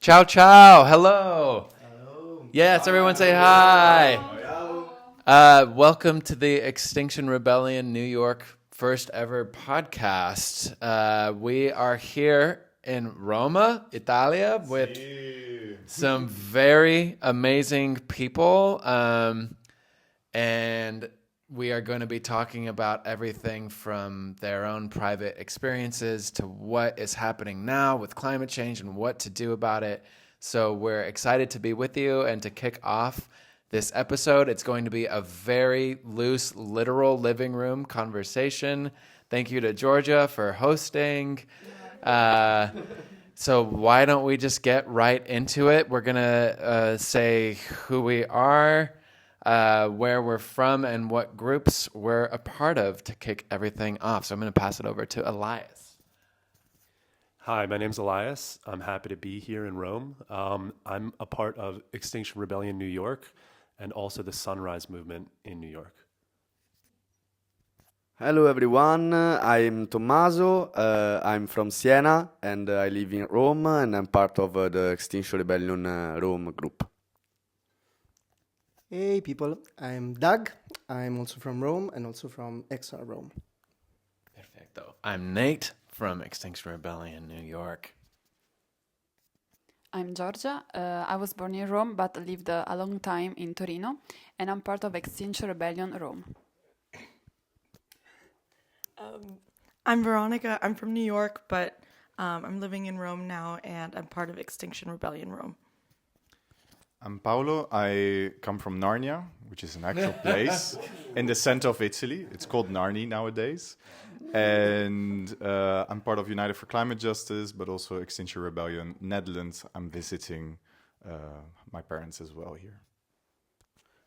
Ciao, ciao. Hello. Hello. Yes, Hi. everyone say hi. Hello. Welcome to the Extinction Rebellion New York first ever podcast. We are here in Roma, Italia, with some very amazing people. And we are going to be talking about everything from their own private experiences to what is happening now with climate change and what to do about it. So we're excited to be with you and to kick off this episode. It's going to be a very loose, literal living room conversation. Thank you to Georgia for hosting. So why don't we just get right into it? We're going to say who we are, where we're from, and what groups we're a part of to kick everything off. So I'm going to pass it over to Elias. Hi, my name's Elias. I'm happy to be here in Rome. I'm a part of Extinction Rebellion New York and also the Sunrise Movement in New York. Hello everyone, I'm Tommaso, I'm from Siena and I live in Rome and I'm part of the Extinction Rebellion Rome group. Hey people, I'm Doug. I'm also from Rome and also from XR Rome. Perfecto. I'm Nate from Extinction Rebellion New York. I'm Giorgia. I was born in Rome but lived a long time in Torino, and I'm part of Extinction Rebellion Rome. I'm Veronica. I'm from New York, but I'm living in Rome now, and I'm part of Extinction Rebellion Rome. I'm Paolo. I come from Narnia, which is an actual place in the center of Italy. It's called Narni nowadays. And I'm part of United for Climate Justice, but also Extinction Rebellion Netherlands. I'm visiting my parents as well here.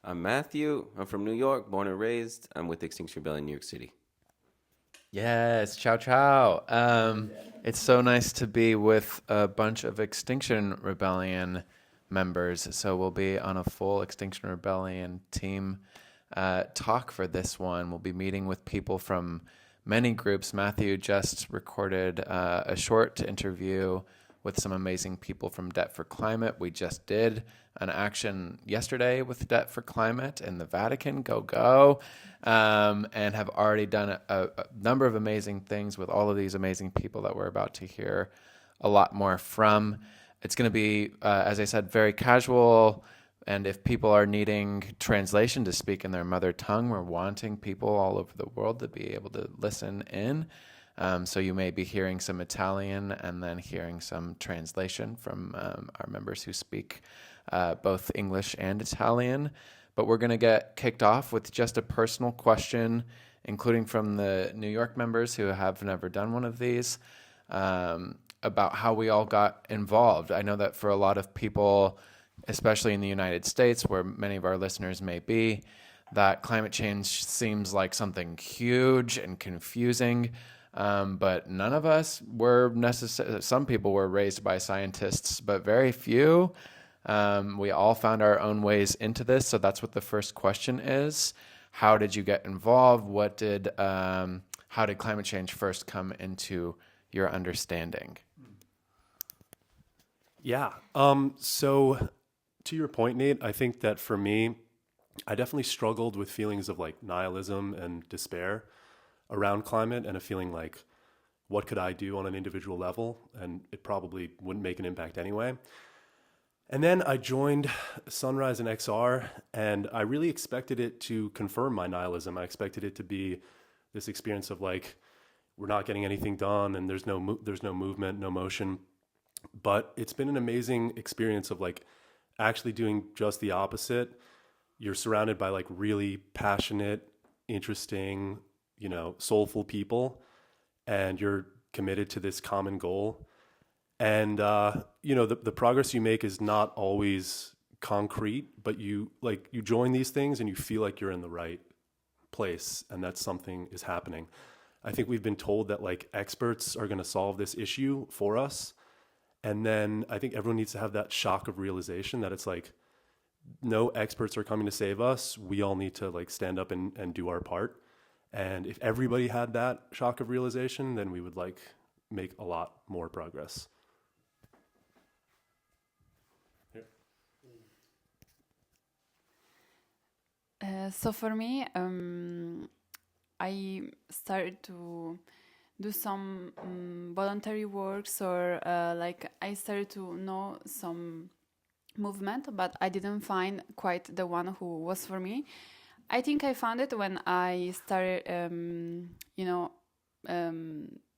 I'm Matthew. I'm from New York, born and raised. I'm with Extinction Rebellion New York City. Yes, ciao, ciao. It's so nice to be with a bunch of Extinction Rebellion members. So we'll be on a full Extinction Rebellion team talk for this one. We'll be meeting with people from many groups. Matthew just recorded a short interview with some amazing people from Debt for Climate. We just did an action yesterday with Debt for Climate in the Vatican. Go. And have already done a number of amazing things with all of these amazing people that we're about to hear a lot more from. It's going to be, as I said, very casual. And if people are needing translation to speak in their mother tongue, we're wanting people all over the world to be able to listen in. So you may be hearing some Italian and then hearing some translation from our members who speak both English and Italian. But we're going to get kicked off with just a personal question, including from the New York members who have never done one of these, about how we all got involved. I know that for a lot of people, especially in the United States, where many of our listeners may be, that climate change seems like something huge and confusing. But none of us were necessarily, some people were raised by scientists, but very few. We all found our own ways into this. So that's what the first question is. How did you get involved? How did climate change first come into your understanding? Yeah. So to your point, Nate, I think that for me, I definitely struggled with feelings of like nihilism and despair around climate, and a feeling like, what could I do on an individual level? And it probably wouldn't make an impact anyway. And then I joined Sunrise and XR, and I really expected it to confirm my nihilism. I expected it to be this experience of like, we're not getting anything done, and there's no movement, no motion. But it's been an amazing experience of like actually doing just the opposite. You're surrounded by like really passionate, interesting, soulful people, and you're committed to this common goal. And, the progress you make is not always concrete, but you join these things and you feel like you're in the right place and that something is happening. I think we've been told that like experts are going to solve this issue for us. And then I think everyone needs to have that shock of realization that it's like, no experts are coming to save us. We all need to like stand up and do our part. And if everybody had that shock of realization, then we would like make a lot more progress. So for me, I started to do some voluntary works, or like I started to know some movement, but I didn't find quite the one who was for me. I think I found it when I started,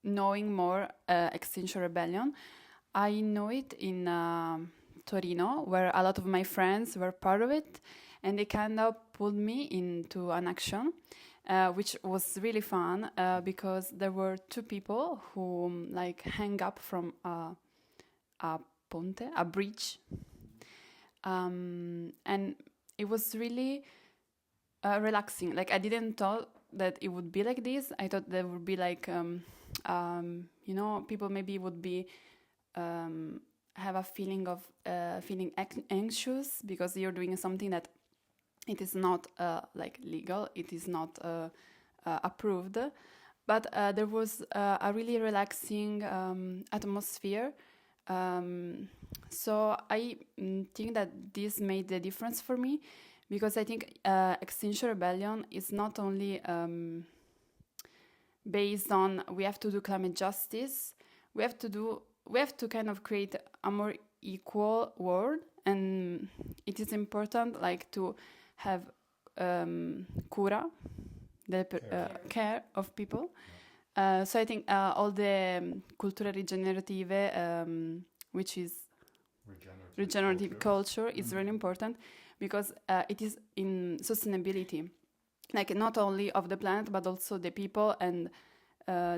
knowing more Extinction Rebellion. I know it in Torino, where a lot of my friends were part of it, and they kind of pulled me into an action, which was really fun because there were two people who hang up from a ponte, a bridge, and it was really relaxing. Like, I didn't thought that it would be like this. I thought there would be people maybe would be have a feeling of feeling anxious because you're doing something that it is not legal, it is not approved. But there was a really relaxing atmosphere. So I think that this made the difference for me, because I think Extinction Rebellion is not only based on we have to do climate justice, we have to kind of create a more equal world, and it is important to have cura, care of people. So I think all the cultura rigenerative, which is regenerative culture, is really important, because it is in sustainability, not only of the planet but also the people and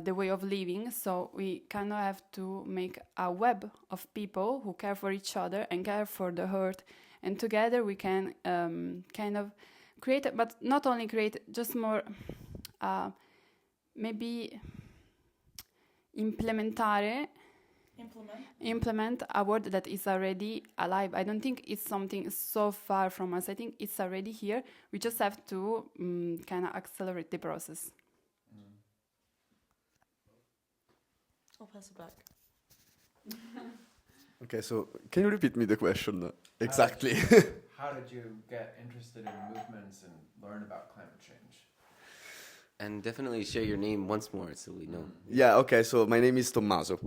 the way of living. So we kind of have to make a web of people who care for each other and care for the earth, and together we can kind of create, but not only create, just more maybe implement a word that is already alive. I don't think it's something so far from us. I think it's already here. We just have to kind of accelerate the process. I'll pass it back. Okay, so can you repeat me the question exactly? How did you get interested in movements and learn about climate change? And definitely share your name once more so we know. Yeah, okay, so my name is Tommaso.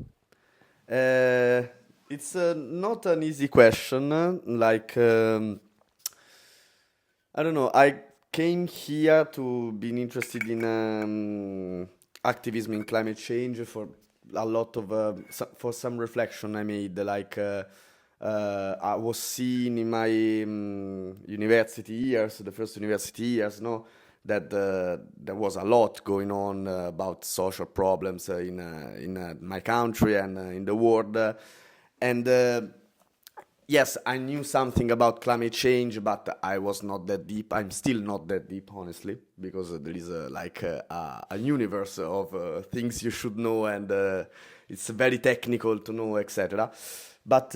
It's not an easy question. I don't know, I came here to be interested in activism in climate change for a lot of, for some reflection I made, I was seeing in my university years, the first university years, that there was a lot going on about social problems in my country and in the world. Yes, I knew something about climate change, but I was not that deep. I'm still not that deep, honestly, because there is a universe of things you should know, and it's very technical to know, etc. But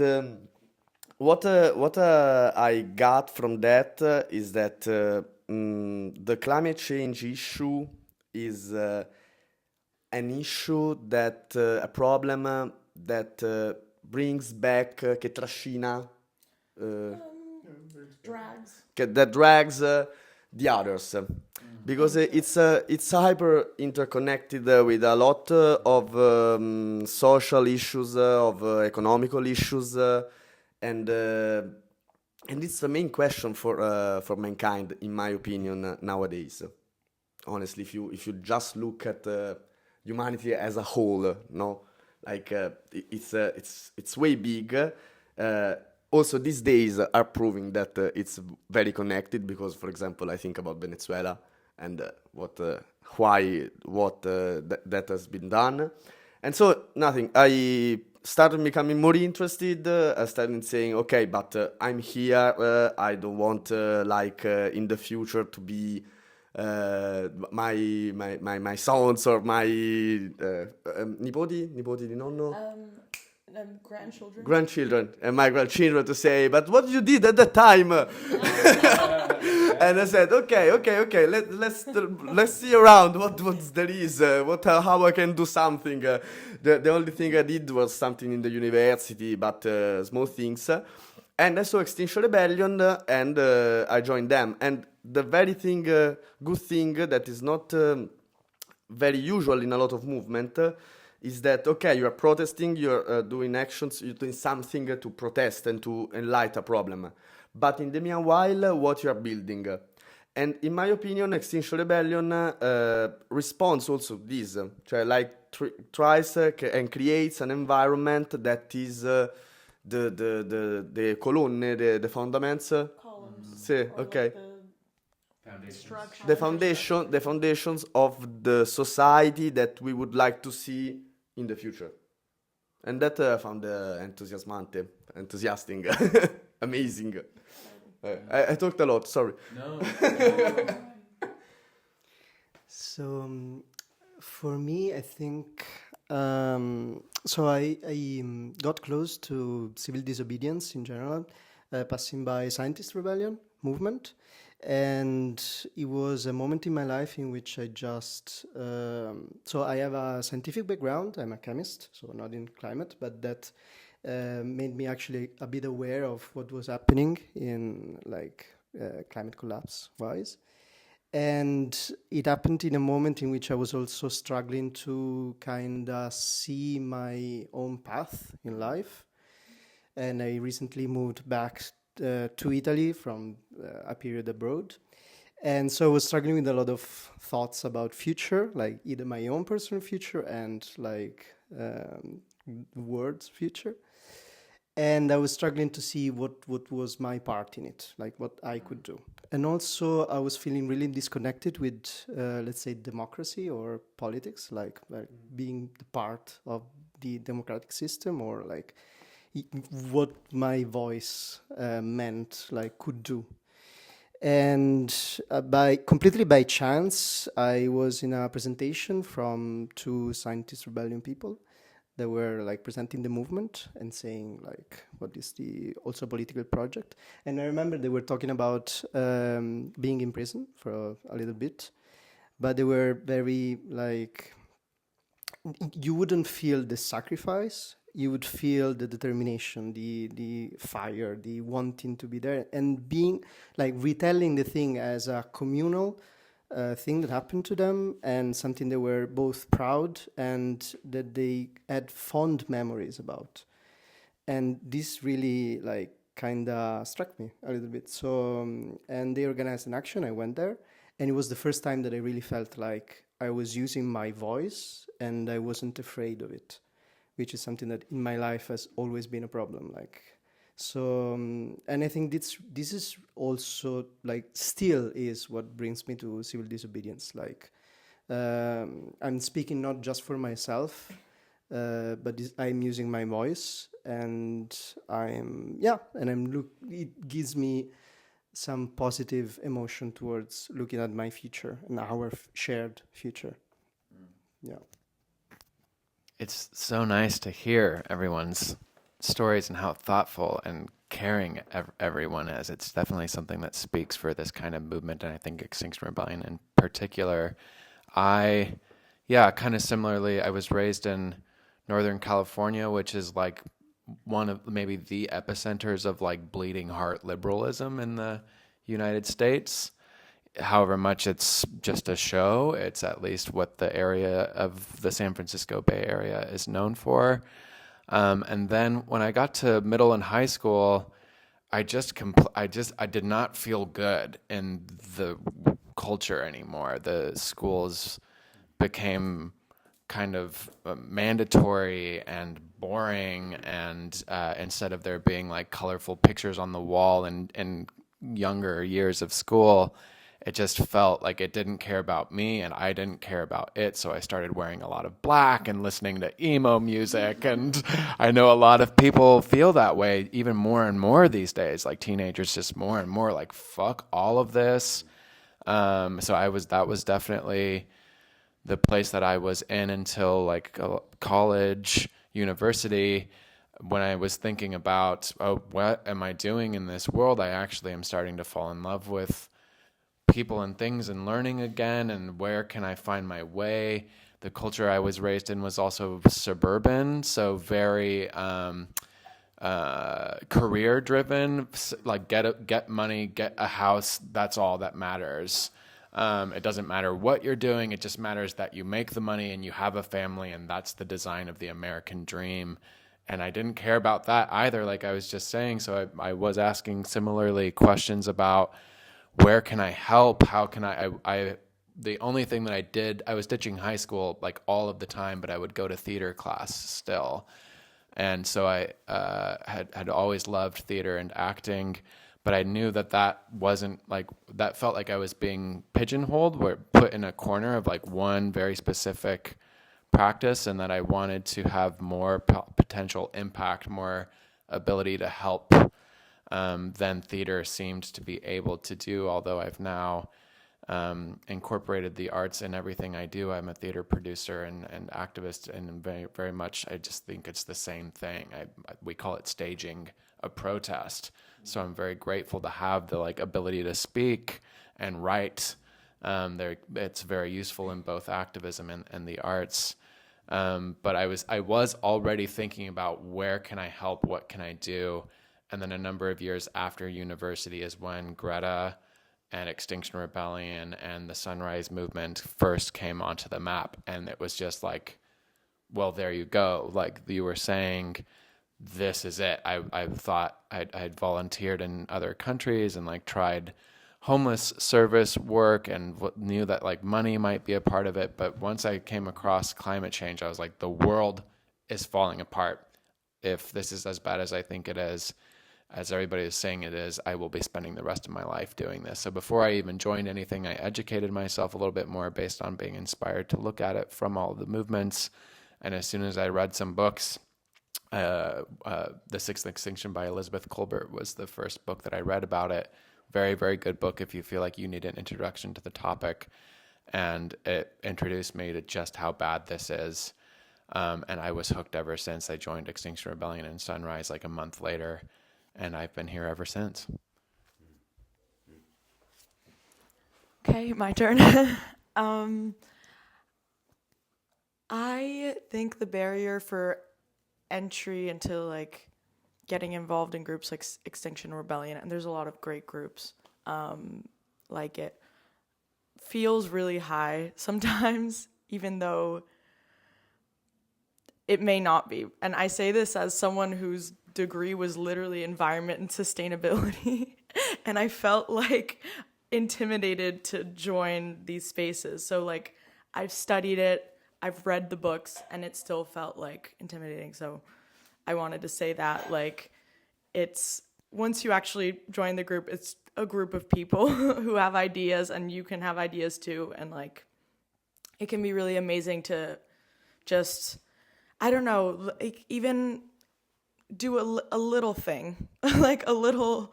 what I got from that is that the climate change issue is an issue that a problem that brings back, che trascina, that drags the others, because it's hyper interconnected with a lot of social issues, of economical issues, and it's the main question for mankind, in my opinion, nowadays. Honestly, if you just look at humanity as a whole, it's way big. Also, these days are proving that it's very connected, because, for example, I think about Venezuela and what that has been done. And so, nothing. I started becoming more interested. I started saying, okay, but I'm here. I don't want, in the future to be my sons or my nipoti di nonno? Grandchildren and my grandchildren to say, but what you did at that time? And I said, okay, let's see around what there is, how I can do something. The only thing I did was something in the university, but small things. And I saw Extinction Rebellion, and I joined them. And the very good thing that is not very usual in a lot of movement is that, okay, you are protesting, you're doing actions, you're doing something to protest and to enlighten a problem. But in the meanwhile, what you are building. And in my opinion, Extinction Rebellion responds also to this. Tries and creates an environment that is the colonne, the fundaments. Columns. Sì, or okay. Structure. The foundations of the society that we would like to see in the future. And that I found enthusiastic, amazing. I talked a lot, sorry. No. So for me, I think so. I got close to civil disobedience in general, passing by scientist rebellion movement, and it was a moment in my life in which I just so I have a scientific background. I'm a chemist, so not in climate, but that made me actually a bit aware of what was happening in climate collapse wise. And it happened in a moment in which I was also struggling to kind of see my own path in life. And I recently moved back to Italy from a period abroad. And so I was struggling with a lot of thoughts about future, like either my own personal future and the world's future. And I was struggling to see what was my part in it, like what I could do. And also I was feeling really disconnected with, let's say, democracy or politics, like being the part of the democratic system, or like what my voice meant, like could do. And completely by chance, I was in a presentation from 2 scientist rebellion people. They were like presenting the movement and saying like, what is the also political project? And I remember they were talking about being in prison for a little bit, but they were very like, you wouldn't feel the sacrifice, you would feel the determination, the fire, the wanting to be there, and being like retelling the thing as a communal thing that happened to them, and something they were both proud and that they had fond memories about. And this really like kind of struck me a little bit. So and they organized an action. I went there, and it was the first time that I really felt like I was using my voice and I wasn't afraid of it, which is something that in my life has always been a problem. Like, so, and I think this is also like still is what brings me to civil disobedience. Like, I'm speaking not just for myself, but I'm using my voice, and it gives me some positive emotion towards looking at my future and our shared future. Yeah. It's so nice to hear everyone's stories and how thoughtful and caring everyone is. It's definitely something that speaks for this kind of movement, and I think Extinction Rebellion in particular. Kind of similarly, I was raised in Northern California, which is like one of maybe the epicenters of like bleeding heart liberalism in the United States. However much it's just a show, it's at least what the area of the San Francisco Bay Area is known for. And then when I got to middle and high school, I did not feel good in the culture anymore. The schools became kind of mandatory and boring, and instead of there being like colorful pictures on the wall in younger years of school, it just felt like it didn't care about me and I didn't care about it. So I started wearing a lot of black and listening to emo music. And I know a lot of people feel that way even more and more these days, like teenagers just more and more like, fuck all of this. So that was definitely the place that I was in until like college, university. When I was thinking about, what am I doing in this world? I actually am starting to fall in love with people and things and learning again, and where can I find my way. The culture I was raised in was also suburban, so very career driven, like get money, get a house. That's all that matters. It doesn't matter what you're doing. It just matters that you make the money and you have a family, and that's the design of the American dream. And I didn't care about that either, like I was just saying. So I was asking similarly questions about where can I help? How can I the only thing that I did, I was ditching high school like all of the time, but I would go to theater class still. And so I had always loved theater and acting, but I knew that wasn't like, that felt like I was being pigeonholed, or put in a corner of like one very specific practice, and that I wanted to have more potential impact, more ability to help than theater seemed to be able to do. Although I've now incorporated the arts in everything I do. I'm a theater producer and activist, and very, very much, I just think it's the same thing. We call it staging a protest. So I'm very grateful to have the like ability to speak and write. It's very useful in both activism and the arts. But I was already thinking about where can I help, what can I do? And then a number of years after university is when Greta and Extinction Rebellion and the Sunrise Movement first came onto the map. And it was just like, well, there you go. Like you were saying, this is it. I thought I'd volunteered in other countries and like tried homeless service work and knew that like money might be a part of it. But once I came across climate change, I was like, the world is falling apart. If this is as bad as I think it is, as everybody is saying it is, I will be spending the rest of my life doing this. So before I even joined anything, I educated myself a little bit more based on being inspired to look at it from all of the movements. And as soon as I read some books, The Sixth Extinction by Elizabeth Kolbert was the first book that I read about it. Very, very good book if you feel like you need an introduction to the topic. And it introduced me to just how bad this is. And I was hooked ever since. I joined Extinction Rebellion and Sunrise like a month later. And I've been here ever since. Okay, my turn. I think the barrier for entry into like getting involved in groups like Extinction Rebellion, and there's a lot of great groups like it, feels really high sometimes, even though it may not be. And I say this as someone whose degree was literally environment and sustainability, and I felt like intimidated to join these spaces. So like I've studied it, I've read the books, and it still felt like intimidating. So I wanted to say that like it's, once you actually join the group, it's a group of people who have ideas, and you can have ideas too, and like it can be really amazing to just, I don't know, like even do a little thing, like a little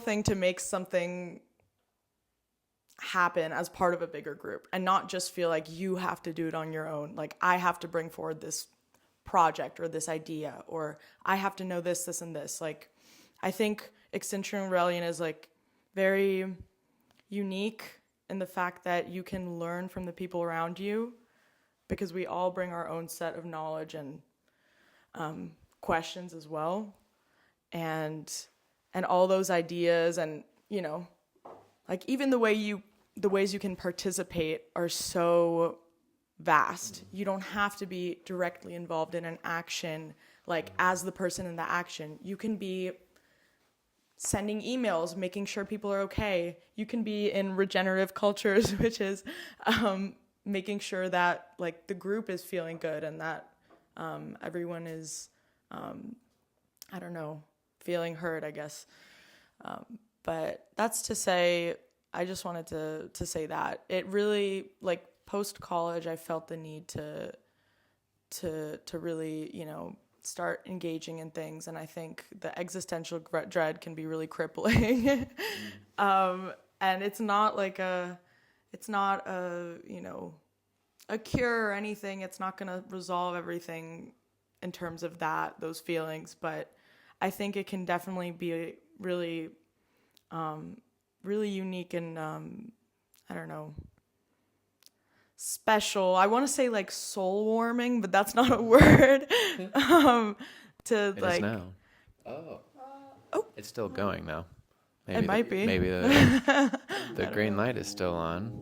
thing to make something happen as part of a bigger group, and not just feel like you have to do it on your own. Like I have to bring forward this project or this idea, or I have to know this, and this. Like I think Extinction Rebellion is like very unique in the fact that you can learn from the people around you, because we all bring our own set of knowledge and questions as well, and all those ideas, and you know, like even the ways you can participate are so vast. You don't have to be directly involved in an action, like as the person in the action. You can be sending emails, making sure people are okay. You can be in regenerative cultures, which is making sure that like the group is feeling good, and that everyone is, I don't know, feeling heard, I guess. But that's to say, I just wanted to say that it really, like post-college, I felt the need to really, you know, start engaging in things. And I think the existential dread can be really crippling. And it's not a, you know, a cure or anything. It's not going to resolve everything in terms of those feelings. But I think it can definitely be really, really unique and, I don't know, special. I want to say like soul warming, but that's not a word. to It like is now. Oh. It's still going now. It might be. Maybe the green light is still on.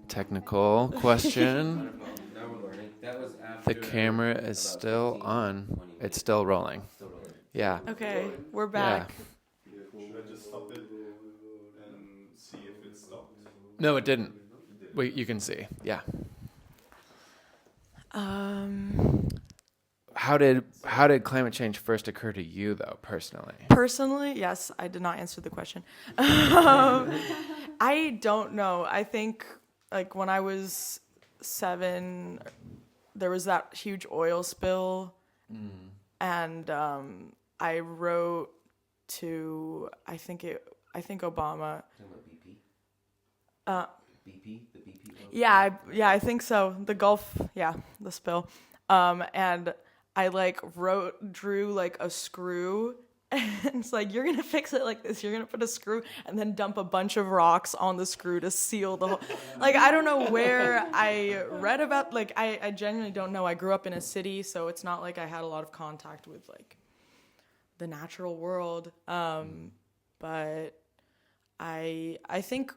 Technical question. Now we're learning. That was after. The camera is still on. It's still rolling. Yeah. Okay, we're back. Should I just stop it and see if it stopped? No, it didn't. Wait, you can see. Yeah. How did climate change first occur to you, though, personally? Personally, yes, I did not answer the question. I don't know. I think like when I was 7, there was that huge oil spill, and I wrote to I think Obama. BP, the BP. Yeah, I think so. The Gulf, the spill. And I drew like a screw, and it's like, you're gonna fix it like this. You're gonna put a screw and then dump a bunch of rocks on the screw to seal the whole. Like, I don't know where I read about. Like, I genuinely don't know. I grew up in a city, so it's not like I had a lot of contact with like the natural world. But I think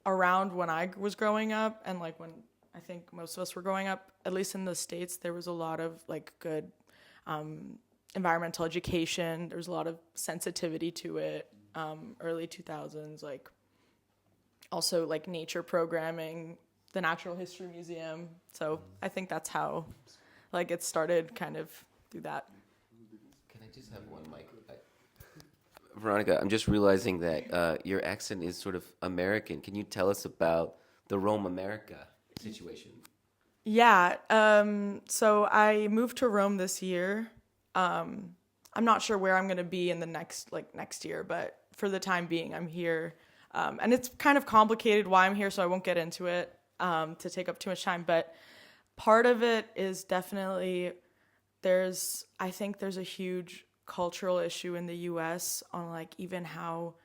around when I was growing up, and like when I think most of us were growing up, at least in the States, there was a lot of like good environmental education. There was a lot of sensitivity to it. Early 2000s, like also like nature programming, the Natural History Museum. So I think that's how like it started, kind of through that. Can I just have one mic? Veronica, I'm just realizing that your accent is sort of American. Can you tell us about the Rome America situation? Yeah. So I moved to Rome this year. I'm not sure where I'm going to be in the next year, but for the time being, I'm here. And it's kind of complicated why I'm here, so I won't get into it to take up too much time. But part of it is definitely I think there's a huge cultural issue in the US on like even how,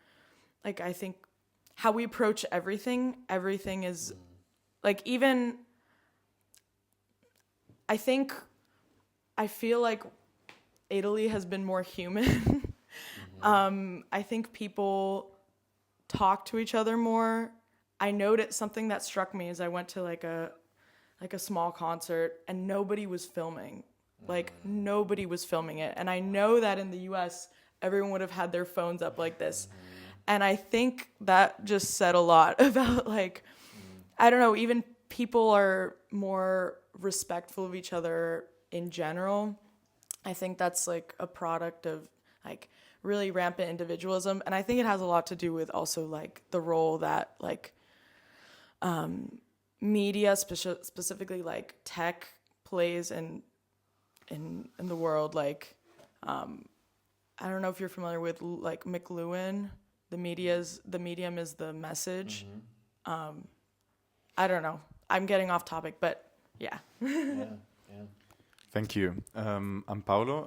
like, I think how we approach everything is like, even I feel like Italy has been more human. I think people talk to each other more. I noticed something that struck me is I went to like a small concert and nobody was filming. Like, nobody was filming it. And I know that in the US, everyone would have had their phones up like this. And I think that just said a lot about, like, I don't know, even people are more respectful of each other in general. I think that's, like, a product of, like, really rampant individualism. And I think it has a lot to do with also, like, the role that, like, media, specifically, like, tech plays in the world. Like, I don't know if you're familiar with like McLuhan. The medium is the message. I don't know. I'm getting off topic, but yeah. Thank you. I'm Paolo.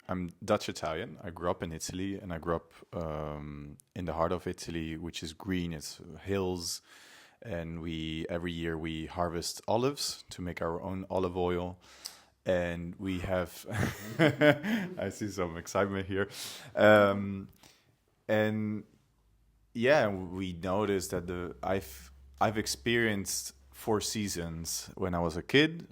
I'm Dutch Italian. I grew up in Italy, and I grew up in the heart of Italy, which is green. It's hills, and every year we harvest olives to make our own olive oil. And we have, I see some excitement here. And yeah, we noticed that I've experienced 4 seasons when I was a kid,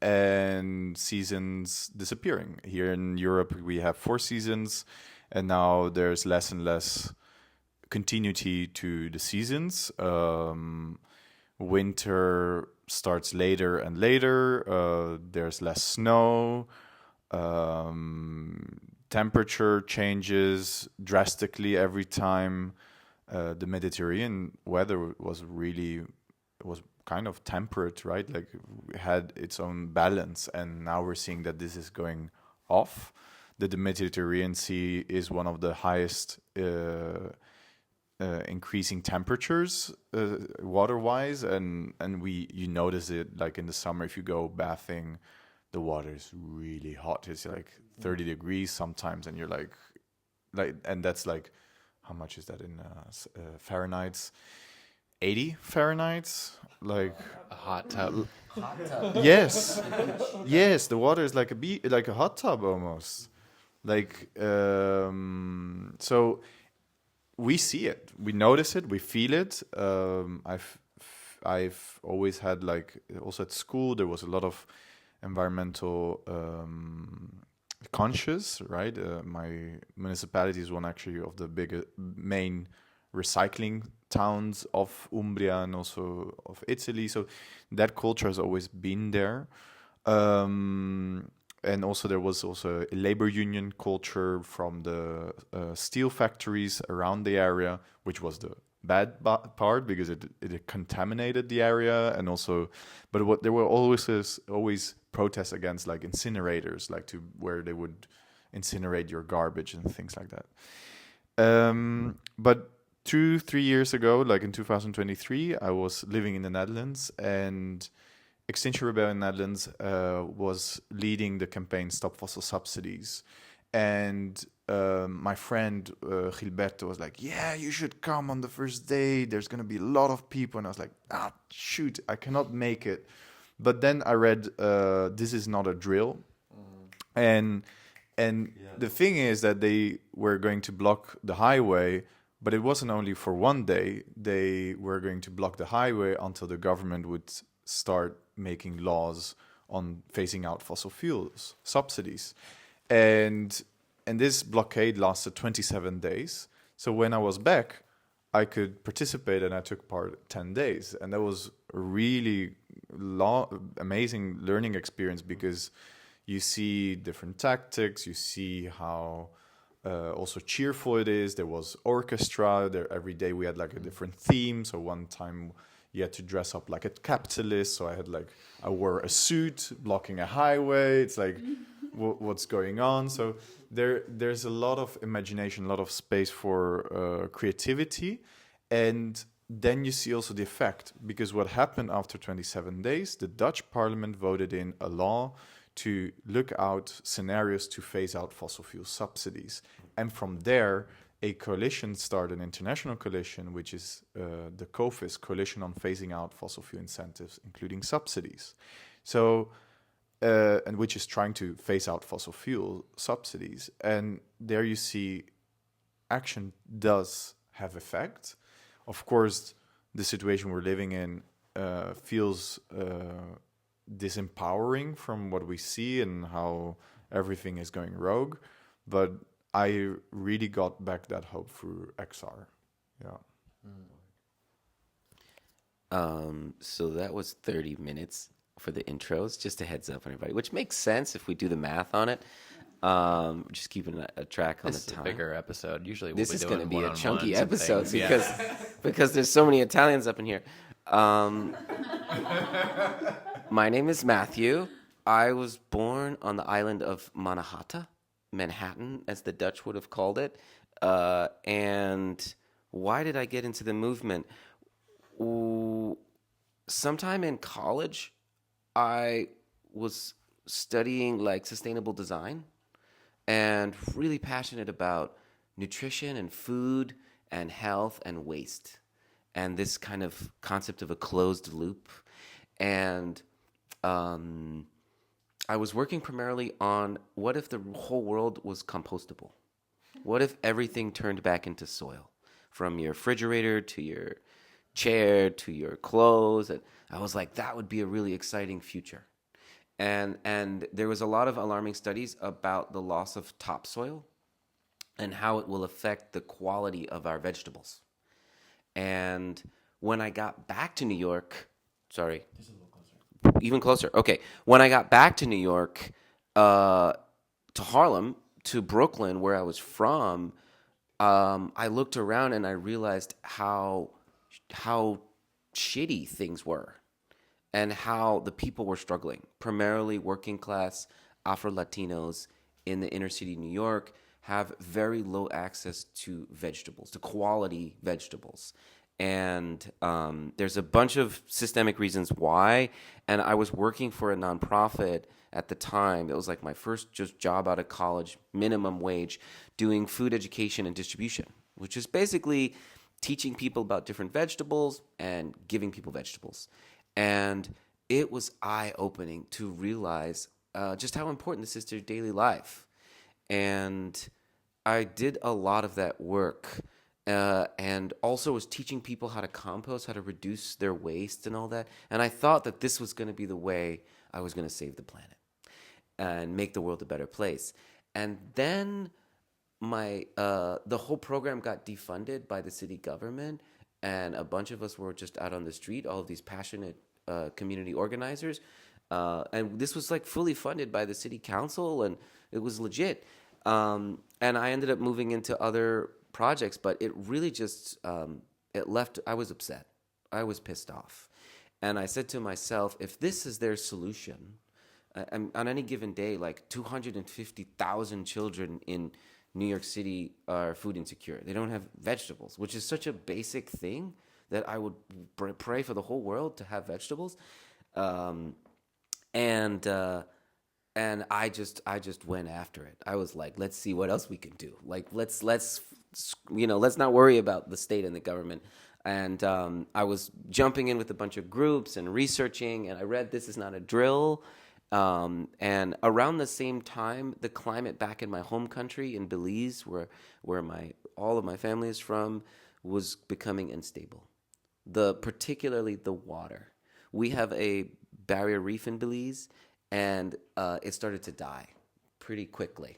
and seasons disappearing. Here in Europe, we have 4 seasons, and now there's less and less continuity to the seasons. Winter starts later and later. There's less snow. Temperature changes drastically every time. The Mediterranean weather was kind of temperate, right? Like, it had its own balance, and now we're seeing that this is going off. That the Mediterranean Sea is one of the highest increasing temperatures water-wise, and you notice it like in the summer. If you go bathing, the water is really hot. It's like 30 degrees sometimes, and you're like, and that's like, how much is that in Fahrenheit? 80 Fahrenheit. like A hot tub. yes, yes. The water is like like a hot tub almost. Like so, we see it, we notice it, we feel it. I've always had like also at school there was a lot of environmental conscious, right? My municipality is one actually of the bigger main recycling towns of Umbria and also of Italy. So that culture has always been there. And also there was also a labor union culture from the steel factories around the area, which was the bad part because it contaminated the area. And also, but what there were always protests against like incinerators, like to where they would incinerate your garbage and things like that. But 2-3 years ago, like in 2023, I was living in the Netherlands, and Extinction Rebellion Netherlands was leading the campaign Stop Fossil Subsidies. And my friend Gilberto was like, yeah, you should come on the first day. There's going to be a lot of people. And I was like, shoot, I cannot make it. But then I read, this is not a drill. And the thing is that they were going to block the highway, but it wasn't only for one day. They were going to block the highway until the government would start making laws on phasing out fossil fuels subsidies. And this blockade lasted 27 days. So when I was back, I could participate, and I took part 10 days. And that was a really amazing learning experience, because you see different tactics, you see how also cheerful it is. There was orchestra there. Every day we had like a different theme. So one time you had to dress up like a capitalist. So I wore a suit blocking a highway. It's like, what's going on? So there's a lot of imagination, a lot of space for creativity. And then you see also the effect, because what happened after 27 days, the Dutch parliament voted in a law to look out scenarios to phase out fossil fuel subsidies. And from there, a coalition started, an international coalition, which is the COFIS, Coalition on Phasing Out Fossil Fuel Incentives, including subsidies. So, and which is trying to phase out fossil fuel subsidies. And there you see action does have effect. Of course, the situation we're living in feels disempowering from what we see and how everything is going rogue. But I really got back that hope through XR. Yeah. So that was 30 minutes for the intros, just a heads up, everybody, which makes sense if we do the math on it. Just keeping a track on This the is time. a bigger episode. Usually This is going to be a chunky one-on-ones and episode things. because there's so many Italians up in here. My name is Matthew. I was born on the island of Manhattan, as the Dutch would have called it. And why did I get into the movement? Sometime in college, I was studying like sustainable design and really passionate about nutrition and food and health and waste and this kind of concept of a closed loop. And I was working primarily on what if the whole world was compostable? What if everything turned back into soil, from your refrigerator to your chair to your clothes? And I was like, that would be a really exciting future. And there was a lot of alarming studies about the loss of topsoil and how it will affect the quality of our vegetables. And when I got back to New York, even closer. Okay. When I got back to New York, to Harlem, to Brooklyn, where I was from, I looked around and I realized how shitty things were and how the people were struggling, primarily working class Afro-Latinos in the inner city New York have very low access to vegetables, to quality vegetables. And there's a bunch of systemic reasons why. And I was working for a nonprofit at the time. It was like my first just job out of college, minimum wage, doing food education and distribution, which is basically teaching people about different vegetables and giving people vegetables. And it was eye-opening to realize just how important this is to your daily life. And I did a lot of that work, and also was teaching people how to compost, how to reduce their waste and all that. And I thought that this was going to be the way I was going to save the planet and make the world a better place. And then the whole program got defunded by the city government, and a bunch of us were just out on the street, all of these passionate community organizers. And this was like fully funded by the city council, and it was legit. And I ended up moving into other projects, but it really just, I was upset. I was pissed off. And I said to myself, if this is their solution, on any given day, like 250,000 children in New York City are food insecure. They don't have vegetables, which is such a basic thing that I would pray for the whole world to have vegetables. And I just went after it. I was like, let's see what else we can do. Like, let's not worry about the state and the government. And I was jumping in with a bunch of groups and researching, and I read This Is Not a Drill. And around the same time, the climate back in my home country in Belize, where all of my family is from, was becoming unstable. Particularly the water. We have a barrier reef in Belize, and it started to die pretty quickly.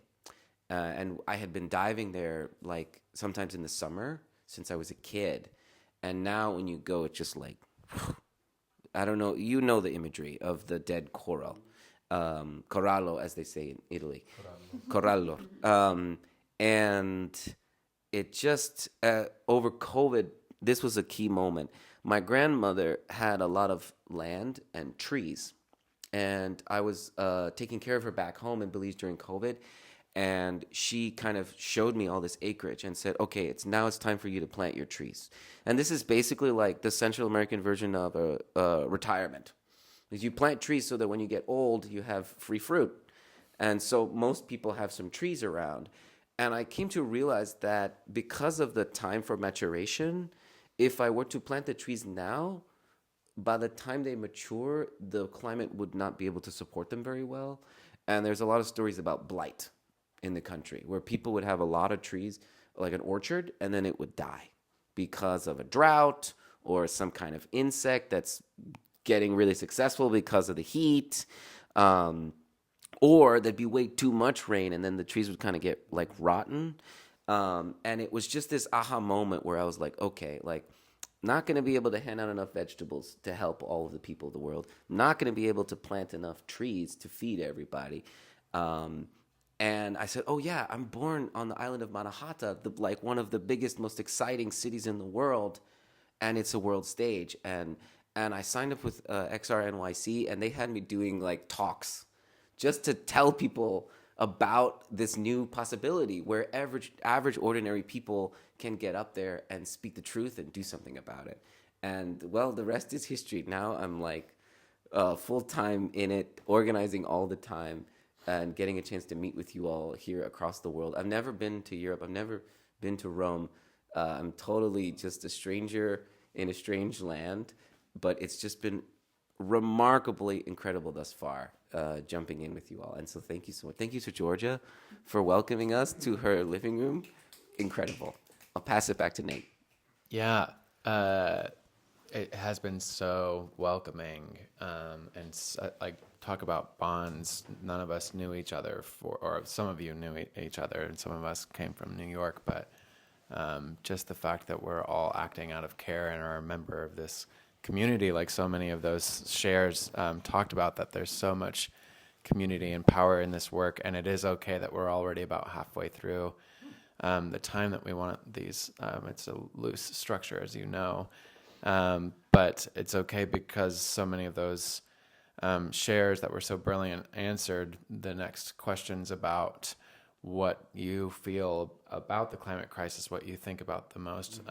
And I had been diving there like sometimes in the summer since I was a kid. And now when you go, it's just like, I don't know, you know the imagery of the dead coral. Corallo, as they say in Italy. Corallo. And it just, over COVID, this was a key moment. My grandmother had a lot of land and trees. And I was taking care of her back home in Belize during COVID. And she kind of showed me all this acreage and said, okay, it's time for you to plant your trees. And this is basically like the Central American version of a retirement. Because you plant trees so that when you get old, you have free fruit. And so most people have some trees around. And I came to realize that because of the time for maturation, if I were to plant the trees now, by the time they mature, the climate would not be able to support them very well. And there's a lot of stories about blight in the country, where people would have a lot of trees, like an orchard, and then it would die because of a drought or some kind of insect that's getting really successful because of the heat, or there'd be way too much rain, and then the trees would kind of get like rotten. And it was just this aha moment where I was like, okay, like, not going to be able to hand out enough vegetables to help all of the people of the world. Not going to be able to plant enough trees to feed everybody. And I said, oh yeah, I'm born on the island of Manahata, like one of the biggest, most exciting cities in the world, and it's a world stage. And I signed up with XRNYC, and they had me doing like talks just to tell people about this new possibility where average ordinary people can get up there and speak the truth and do something about it. And well, the rest is history. Now I'm like full-time in it, organizing all the time, and getting a chance to meet with you all here across the world. I've never been to Europe. I've never been to Rome. I'm totally just a stranger in a strange land, but it's just been remarkably incredible thus far, jumping in with you all. And so thank you so much. Thank you to Georgia for welcoming us to her living room. Incredible. I'll pass it back to Nate. Yeah, it has been so welcoming, and like, talk about bonds. None of us knew each other, or some of you knew each other, and some of us came from New York, but just the fact that we're all acting out of care and are a member of this community, like so many of those shares talked about, that there's so much community and power in this work, and it is okay that we're already about halfway through the time that we want these. It's a loose structure, as you know, but it's okay because so many of those shares that were so brilliant answered the next questions about what you feel about the climate crisis, what you think about the most,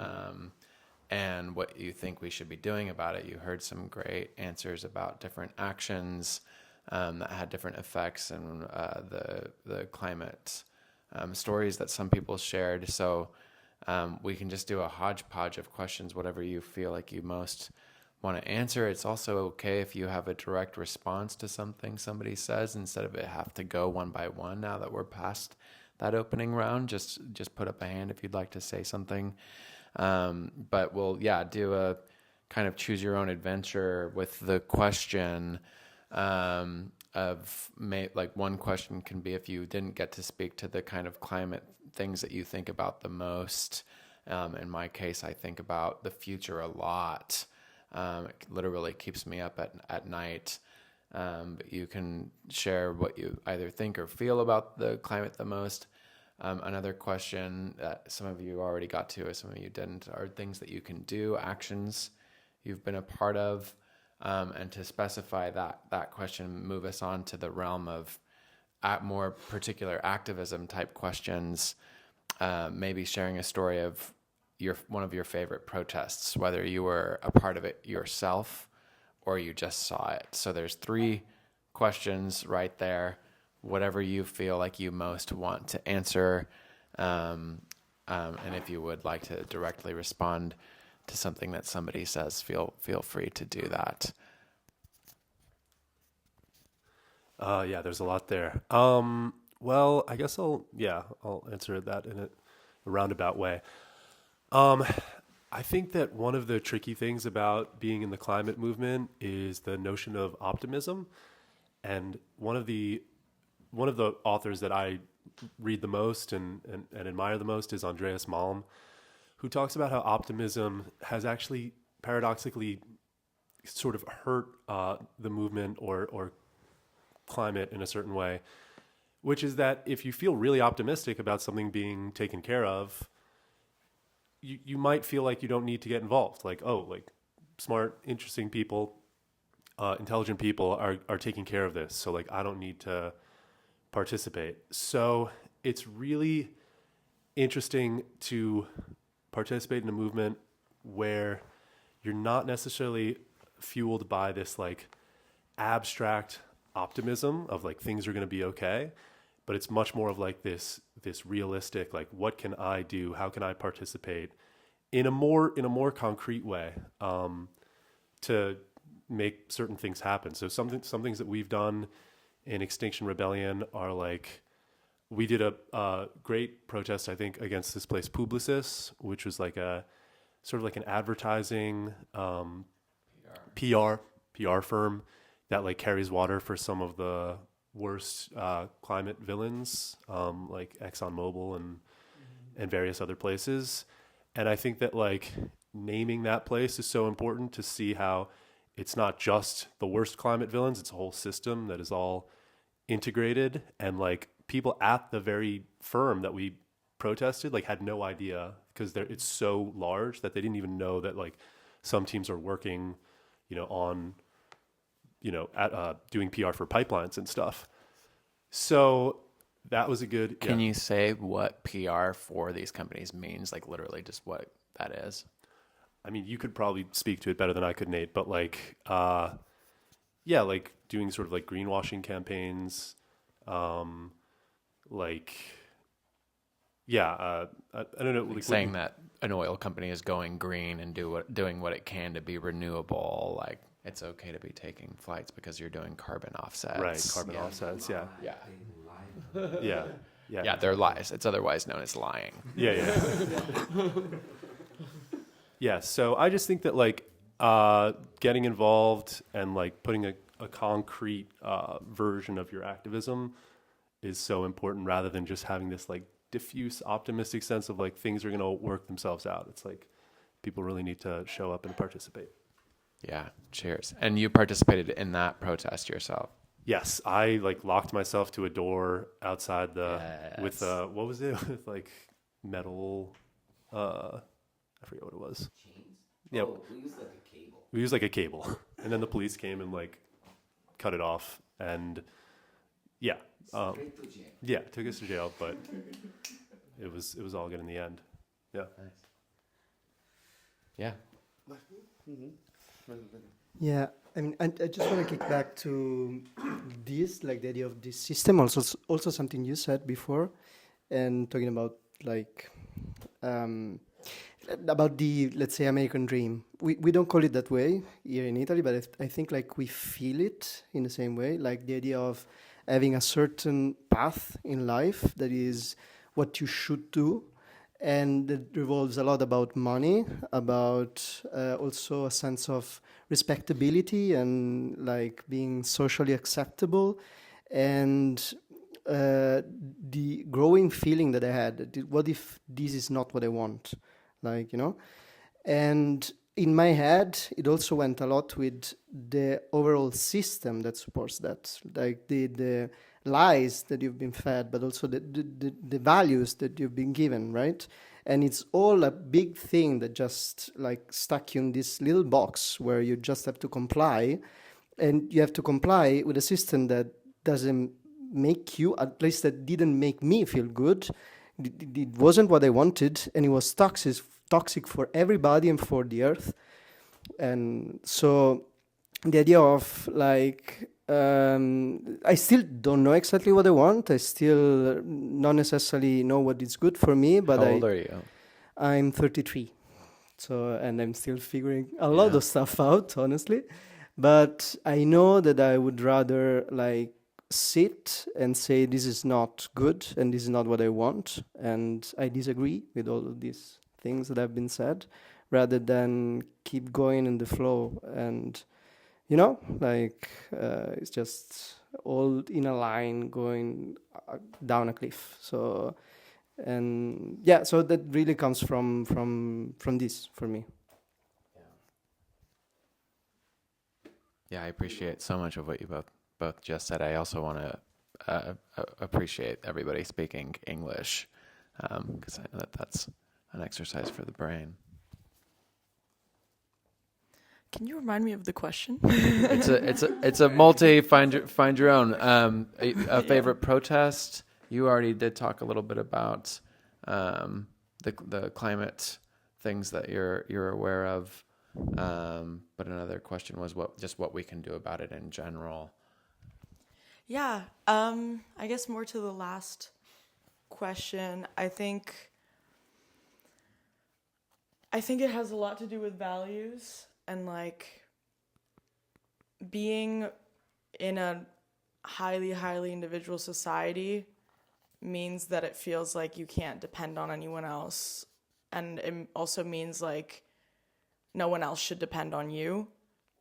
and what you think we should be doing about it. You heard some great answers about different actions that had different effects, and the climate stories that some people shared. So We can just do a hodgepodge of questions, whatever you feel like you most want to answer. It's also okay if you have a direct response to something somebody says, instead of it have to go one by one. Now that we're past that opening round, just put up a hand if you'd like to say something. But we'll do a kind of choose your own adventure with the question like one question can be, if you didn't get to speak to the kind of climate things that you think about the most. In my case, I think about the future a lot. It literally keeps me up at night. But you can share what you either think or feel about the climate the most. Another question that some of you already got to or some of you didn't are things that you can do, actions you've been a part of. And to specify that question, move us on to the realm of more particular activism type questions, maybe sharing a story of one of your favorite protests, whether you were a part of it yourself or you just saw it. So there's 3 questions right there, whatever you feel like you most want to answer. And if you would like to directly respond to something that somebody says, feel free to do that. There's a lot there. Well, I guess I'll answer that in a roundabout way. I think that one of the tricky things about being in the climate movement is the notion of optimism. And one of the authors that I read the most and admire the most is Andreas Malm, who talks about how optimism has actually paradoxically sort of hurt the movement or climate in a certain way, which is that if you feel really optimistic about something being taken care of, you might feel like you don't need to get involved. Like, smart, interesting people, intelligent people are taking care of this. So like, I don't need to participate. So it's really interesting to participate in a movement where you're not necessarily fueled by this like abstract optimism of like things are going to be okay, but it's much more of like this realistic, like, what can I do? How can I participate in a more concrete way to make certain things happen? So some things that we've done in Extinction Rebellion are like, we did a great protest, I think, against this place Publicis, which was like a sort of like an advertising PR firm that like carries water for some of the worst climate villains, like ExxonMobil and various other places. And I think that like naming that place is so important to see how it's not just the worst climate villains, it's a whole system that is all integrated. And like people at the very firm that we protested like had no idea, because it's so large that they didn't even know that like some teams are working, on doing PR for pipelines and stuff. So that was a good. Can you say what PR for these companies means? Like literally just what that is? I mean, you could probably speak to it better than I could, Nate, but like, like doing sort of like greenwashing campaigns, I don't know. Like saying that an oil company is going green and doing what it can to be renewable, like it's okay to be taking flights because you're doing carbon offsets. Right, carbon offsets, yeah. Yeah, they're lies. It's otherwise known as lying. Yeah, so I just think that like getting involved and like putting a concrete version of your activism is so important, rather than just having this like diffuse optimistic sense of like things are going to work themselves out. It's like people really need to show up and participate. Yeah, cheers. And you participated in that protest yourself? Yes, I like locked myself to a door outside with what was it? With like metal, I forget what it was. Chains? Yeah, we used like a cable. We used like a cable, and then the police came and like cut it off, and Straight to jail. yeah, took us to jail, but it was all good in the end. Yeah. Nice. Yeah. Yeah, I mean, I just want to kick back to this, like the idea of this system. Also something you said before, and talking about like about the, let's say, American dream. We don't call it that way here in Italy, but I think like we feel it in the same way, like the idea of having a certain path in life that is what you should do, and it revolves a lot about money, about also a sense of respectability and like being socially acceptable, and the growing feeling that I had, what if this is not what I want? Like, you know? And in my head, it also went a lot with the overall system that supports that, like the lies that you've been fed, but also the values that you've been given, right? And it's all a big thing that just like stuck you in this little box where you just have to comply, and you have to comply with a system that doesn't make you, at least that didn't make me feel good. It wasn't what I wanted, and it was toxic for everybody and for the earth. And so the idea of like, I still don't know exactly what I want. I still not necessarily know what is good for me, but How old are you? I'm 33. So, and I'm still figuring a lot of stuff out, honestly. But I know that I would rather like sit and say this is not good and this is not what I want, and I disagree with all of these things that have been said, rather than keep going in the flow and, you know, like it's just all in a line going down a cliff. So, and yeah, so that really comes from this for me. Yeah, I appreciate so much of what you both just said. I also want to appreciate everybody speaking English, because I know that that's an exercise for the brain. Can you remind me of the question? It's a multi find your own. A favorite protest. You already did talk a little bit about the climate things that you're aware of. But another question was what we can do about it in general. Yeah, I guess more to the last question. I think it has a lot to do with values, and like being in a highly individual society means that it feels like you can't depend on anyone else, and it also means like no one else should depend on you.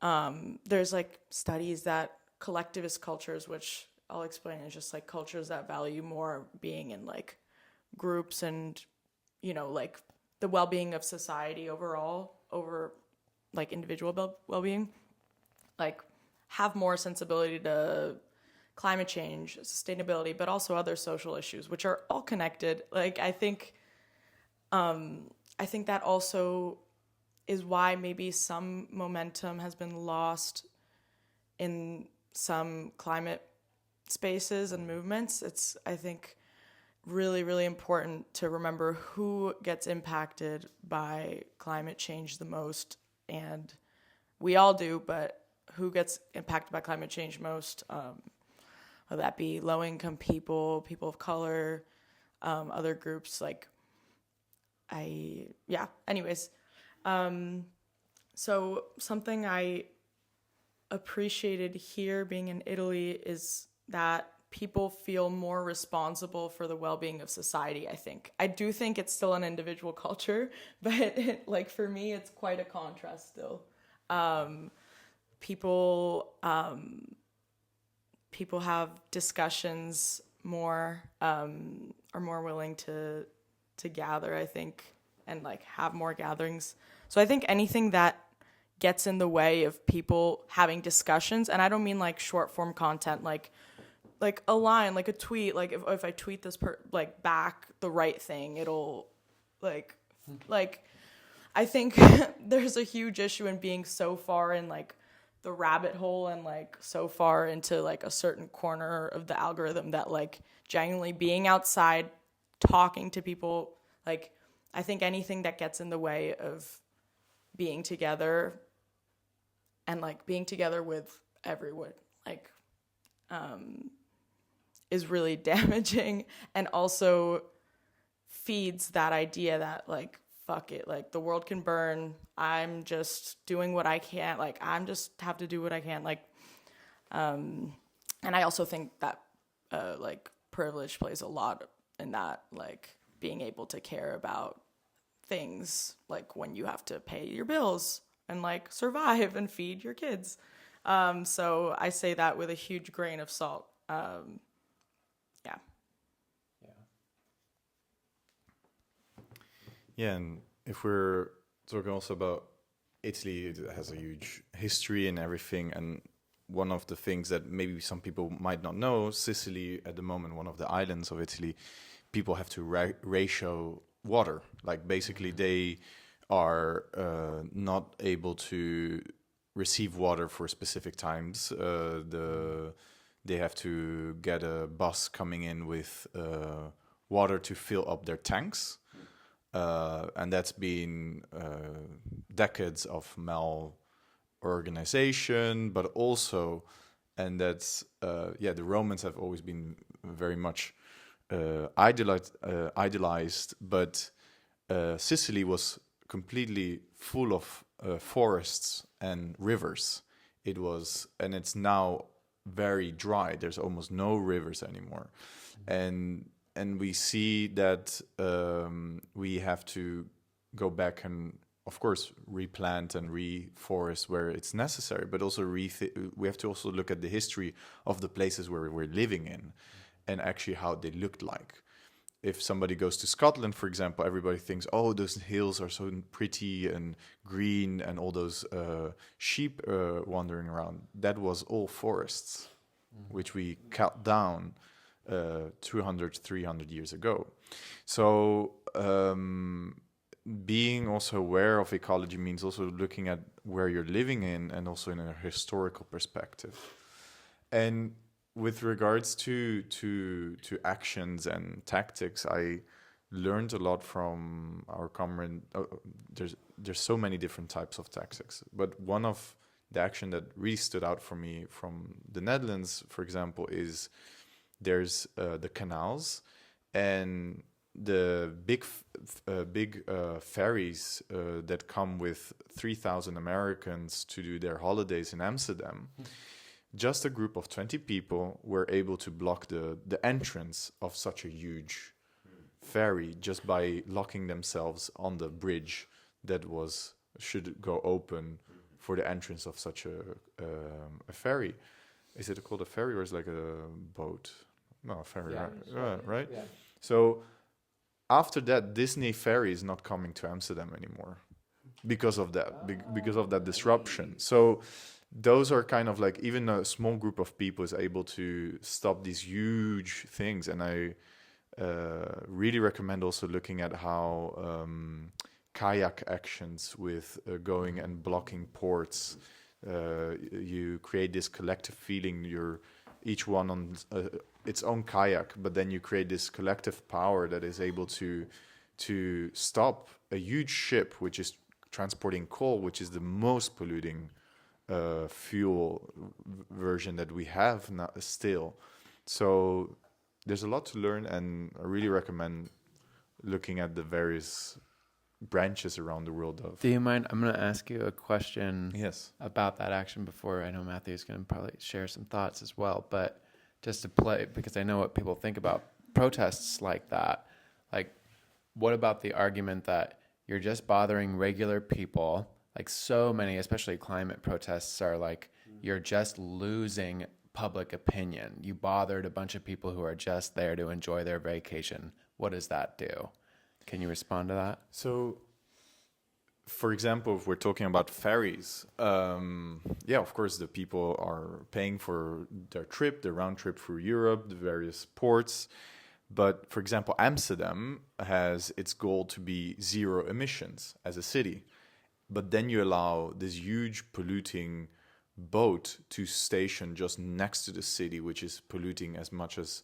There's like studies that collectivist cultures, which I'll explain, is just like cultures that value more being in like groups and, you know, like the well-being of society overall over like individual well-being, like have more sensibility to climate change, sustainability, but also other social issues, which are all connected. Like I think that also is why maybe some momentum has been lost in some climate spaces and movements. It's, I think, really important to remember who gets impacted by climate change the most. And we all do, but who gets impacted by climate change most? Whether that be low-income people, people of color, other groups. Like, anyways. So something I appreciated here being in Italy is that people feel more responsible for the well-being of society, I think. I do think it's still an individual culture, but like for me, it's quite a contrast still. People have discussions more, are more willing to gather, I think, and like have more gatherings. So I think anything that gets in the way of people having discussions, and I don't mean like short form content, like a line, like a tweet, like if I tweet this back the right thing, it'll like I think there's a huge issue in being so far in like the rabbit hole and like so far into like a certain corner of the algorithm that like genuinely being outside, talking to people, like I think anything that gets in the way of being together and like being together with everyone, like, is really damaging, and also feeds that idea that like, fuck it, like the world can burn. I'm just doing what I can. Like I'm just have to do what I can. Like, and I also think that like privilege plays a lot in that, like being able to care about things like when you have to pay your bills and like survive and feed your kids. So I say that with a huge grain of salt. Yeah. Yeah, and if we're talking also about Italy, it has a huge history and everything. And one of the things that maybe some people might not know, Sicily at the moment, one of the islands of Italy, people have to ratio water. Like basically they are not able to receive water for specific times. They have to get a bus coming in with water to fill up their tanks. And that's been decades of malorganization, but also, and that's, the Romans have always been very much idolized, but Sicily was completely full of forests and rivers. And it's now very dry. There's almost no rivers anymore. And we see that we have to go back and, of course, replant and reforest where it's necessary, but also we have to also look at the history of the places where we're living in and actually how they looked like. If somebody goes to Scotland, for example, everybody thinks, oh, those hills are so pretty and green and all those sheep wandering around. That was all forests, which we cut down 200, 300 years ago. So being also aware of ecology means also looking at where you're living in and also in a historical perspective. And with regards to actions and tactics, I learned a lot from our comrade. There's so many different types of tactics, but one of the action that really stood out for me from the Netherlands, for example, is there's the canals and the big ferries that come with 3,000 Americans to do their holidays in Amsterdam. Just a group of 20 people were able to block the entrance of such a huge ferry just by locking themselves on the bridge that should go open for the entrance of such a ferry. Is it called a ferry or is it like a boat? No, a ferry, right? Yeah. So after that, Disney ferry is not coming to Amsterdam anymore because of that, because of that disruption. So those are kind of like, even a small group of people is able to stop these huge things. And I really recommend also looking at how kayak actions with going and blocking ports, you create this collective feeling. You're each one on its own kayak, but then you create this collective power that is able to stop a huge ship which is transporting coal, which is the most polluting fuel version that we have now still. So there's a lot to learn, and I really recommend looking at the various branches around the world of. Do you mind? I'm going to ask you a question. Yes. About that action before. I know Matthew's going to probably share some thoughts as well, but just to play, because I know what people think about protests like that. Like, what about the argument that you're just bothering regular people? Like, so many, especially climate protests, are like, you're just losing public opinion. You bothered a bunch of people who are just there to enjoy their vacation. What does that do? Can you respond to that? So, for example, if we're talking about ferries, of course, the people are paying for their trip, the round trip through Europe, the various ports. But, for example, Amsterdam has its goal to be zero emissions as a city. But then you allow this huge polluting boat to station just next to the city, which is polluting as much as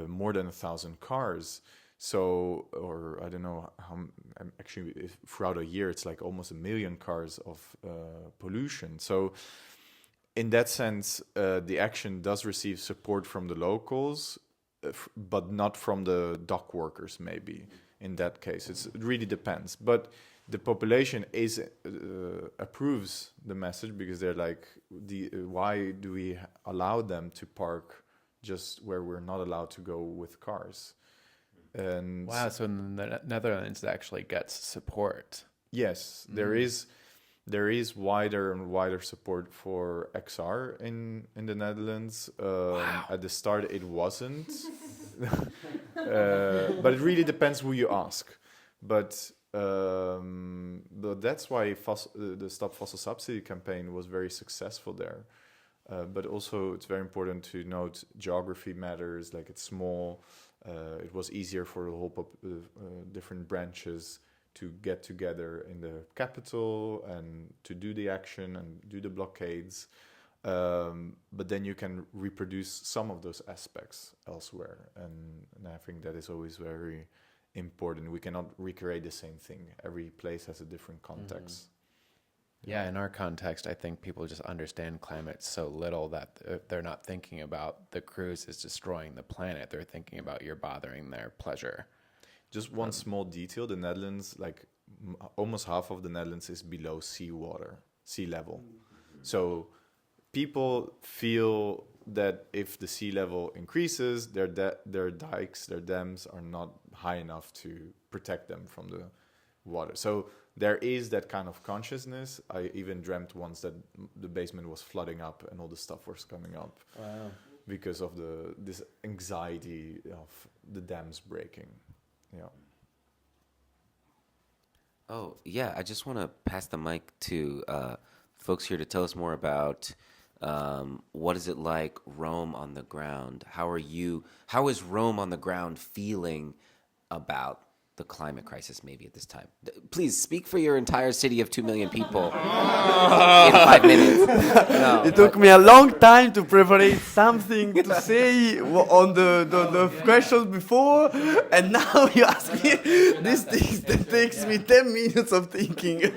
more than 1,000 cars. So, or I don't know how, actually throughout a year, it's like almost 1 million cars of pollution. So in that sense, the action does receive support from the locals, but not from the dock workers maybe. in that case. It really depends. But the population approves the message because they're like, why do we allow them to park just where we're not allowed to go with cars? And wow, so in the Netherlands it actually gets support. yes, there is wider and wider support for XR in the Netherlands. At the start, it wasn't, but it really depends who you ask. But that's why the Stop Fossil Subsidy campaign was very successful there. But also, it's very important to note geography matters. Like, it's small. It was easier for the whole different branches to get together in the capital and to do the action and do the blockades. But then you can reproduce some of those aspects elsewhere. And I think that is always very important. We cannot recreate the same thing. Every place has a different context. Yeah, in our context, I think people just understand climate so little that they're not thinking about the cruise is destroying the planet. They're thinking about you're bothering their pleasure. Just one small detail, the Netherlands, like almost half of the Netherlands is below sea level. So people feel that if the sea level increases, their dikes, their dams are not high enough to protect them from the water. So there is that kind of consciousness. I even dreamt once that the basement was flooding up and all the stuff was coming up. Wow. Because of this anxiety of the dams breaking. Yeah. Oh, yeah. I just want to pass the mic to folks here to tell us more about what is it like Rome on the ground? How is Rome on the ground feeling about the climate crisis maybe at this time? Please speak for your entire city of 2 million people in 5 minutes. No, It took me a long time to prepare something to say on the questions before, and now you ask me these things that takes me 10 minutes of thinking.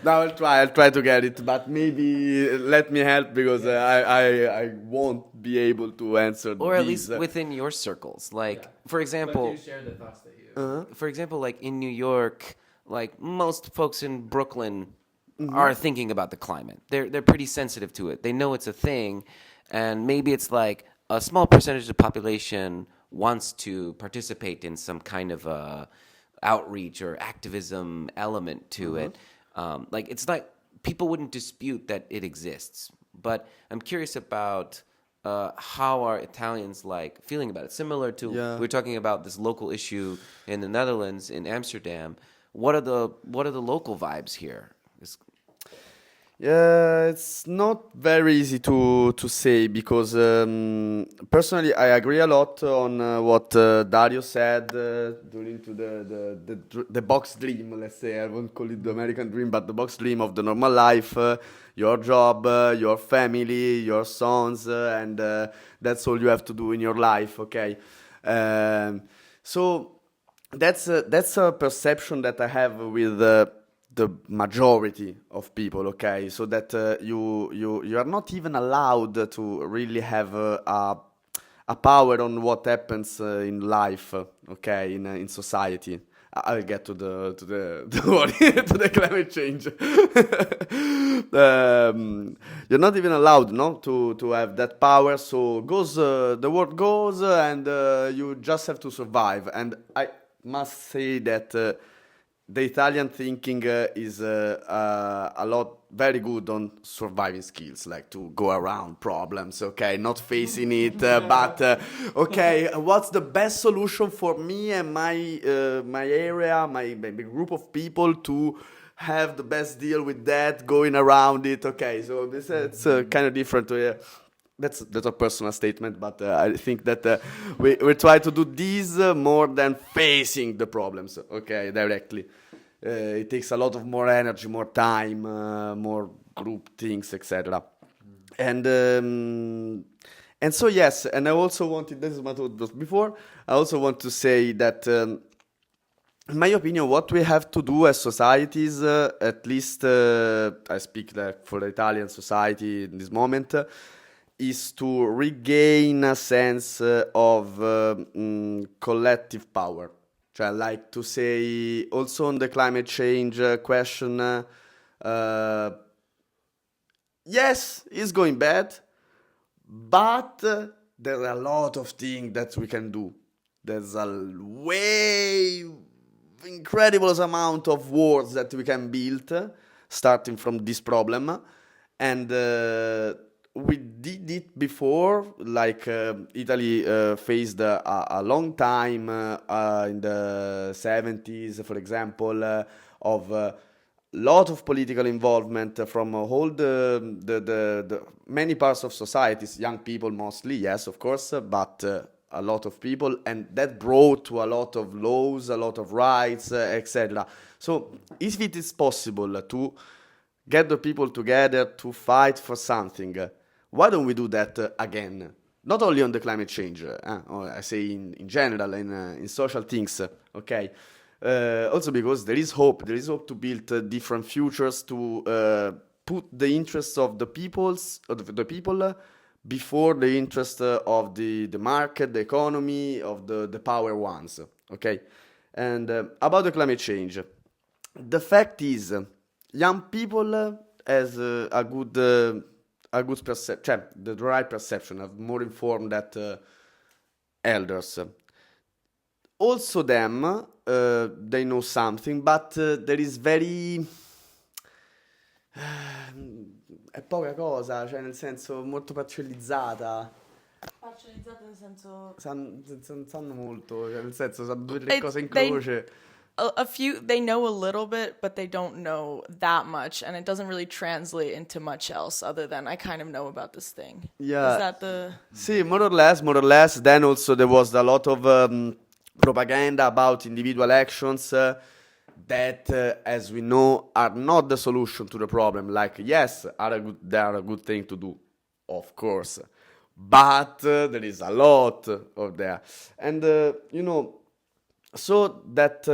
Now I'll try to get it, but maybe let me help because I won't be able to answer. or at least within your circles. Like, for example, share the thoughts that you... for example, like in New York, like most folks in Brooklyn are thinking about the climate. They're pretty sensitive to it. They know it's a thing, and maybe it's like a small percentage of the population wants to participate in some kind of outreach or activism element to it. Like, it's like people wouldn't dispute that it exists. But I'm curious about how are Italians like feeling about it? Similar to we're talking about this local issue in the Netherlands, in Amsterdam. What are the local vibes here? Yeah, it's not very easy to say because personally I agree a lot on what Dario said during to the box dream. Let's say I won't call it the American dream, but the box dream of the normal life, your job, your family, your sons, and that's all you have to do in your life. Okay, so that's a perception that I have with the majority of people, okay? So that you are not even allowed to really have a power on what happens in life, okay, in society. I'll get to the climate change. You're not even allowed, to have that power. So the world goes, and you just have to survive. And I must say that. The Italian thinking is a lot very good on surviving skills, like to go around problems, okay, not facing it, but okay, what's the best solution for me and my area, my group of people to have the best deal with that, going around it, okay, so this it's kind of different. That's a personal statement, but I think that we try to do this more than facing the problems, okay, directly. It takes a lot of more energy, more time, more group things, etc. And so yes, and I also wanted, this is what I was before, I also want to say that in my opinion, what we have to do as societies, at least I speak for the Italian society in this moment, is to regain a sense of collective power. Cioè, like to say, also on the climate change question, yes, it's going bad, but there are a lot of things that we can do. There's a way incredible amount of words that we can build, starting from this problem, and we did it before. Like Italy faced a long time in the 70s, for example, of lot of political involvement from all the many parts of societies, young people mostly, yes, of course, but a lot of people, and that brought to a lot of laws, a lot of rights, etc. So if it is possible to get the people together to fight for something, why don't we do that again? Not only on the climate change, or I say in general, in social things, okay? Also because there is hope to build different futures, to put the interests of the people before the interest of the market, the economy, of the power ones, okay? And about the climate change, the fact is, young people has a good perception, the right perception, of more informed than elders. Also them, they know something, but there is very... è poca cosa, cioè nel senso molto parcellizzata. Parcellizzata nel senso... Non sanno molto, cioè nel senso sanno 2 o 3 cose in croce. A few, they know a little bit, but they don't know that much, and it doesn't really translate into much else other than I kind of know about this thing. Yeah. Is that the... Sì, more or less. Then also there was a lot of propaganda about individual actions that, as we know, are not the solution to the problem. Like, yes, they are a good thing to do, of course, but there is a lot of there. And, so that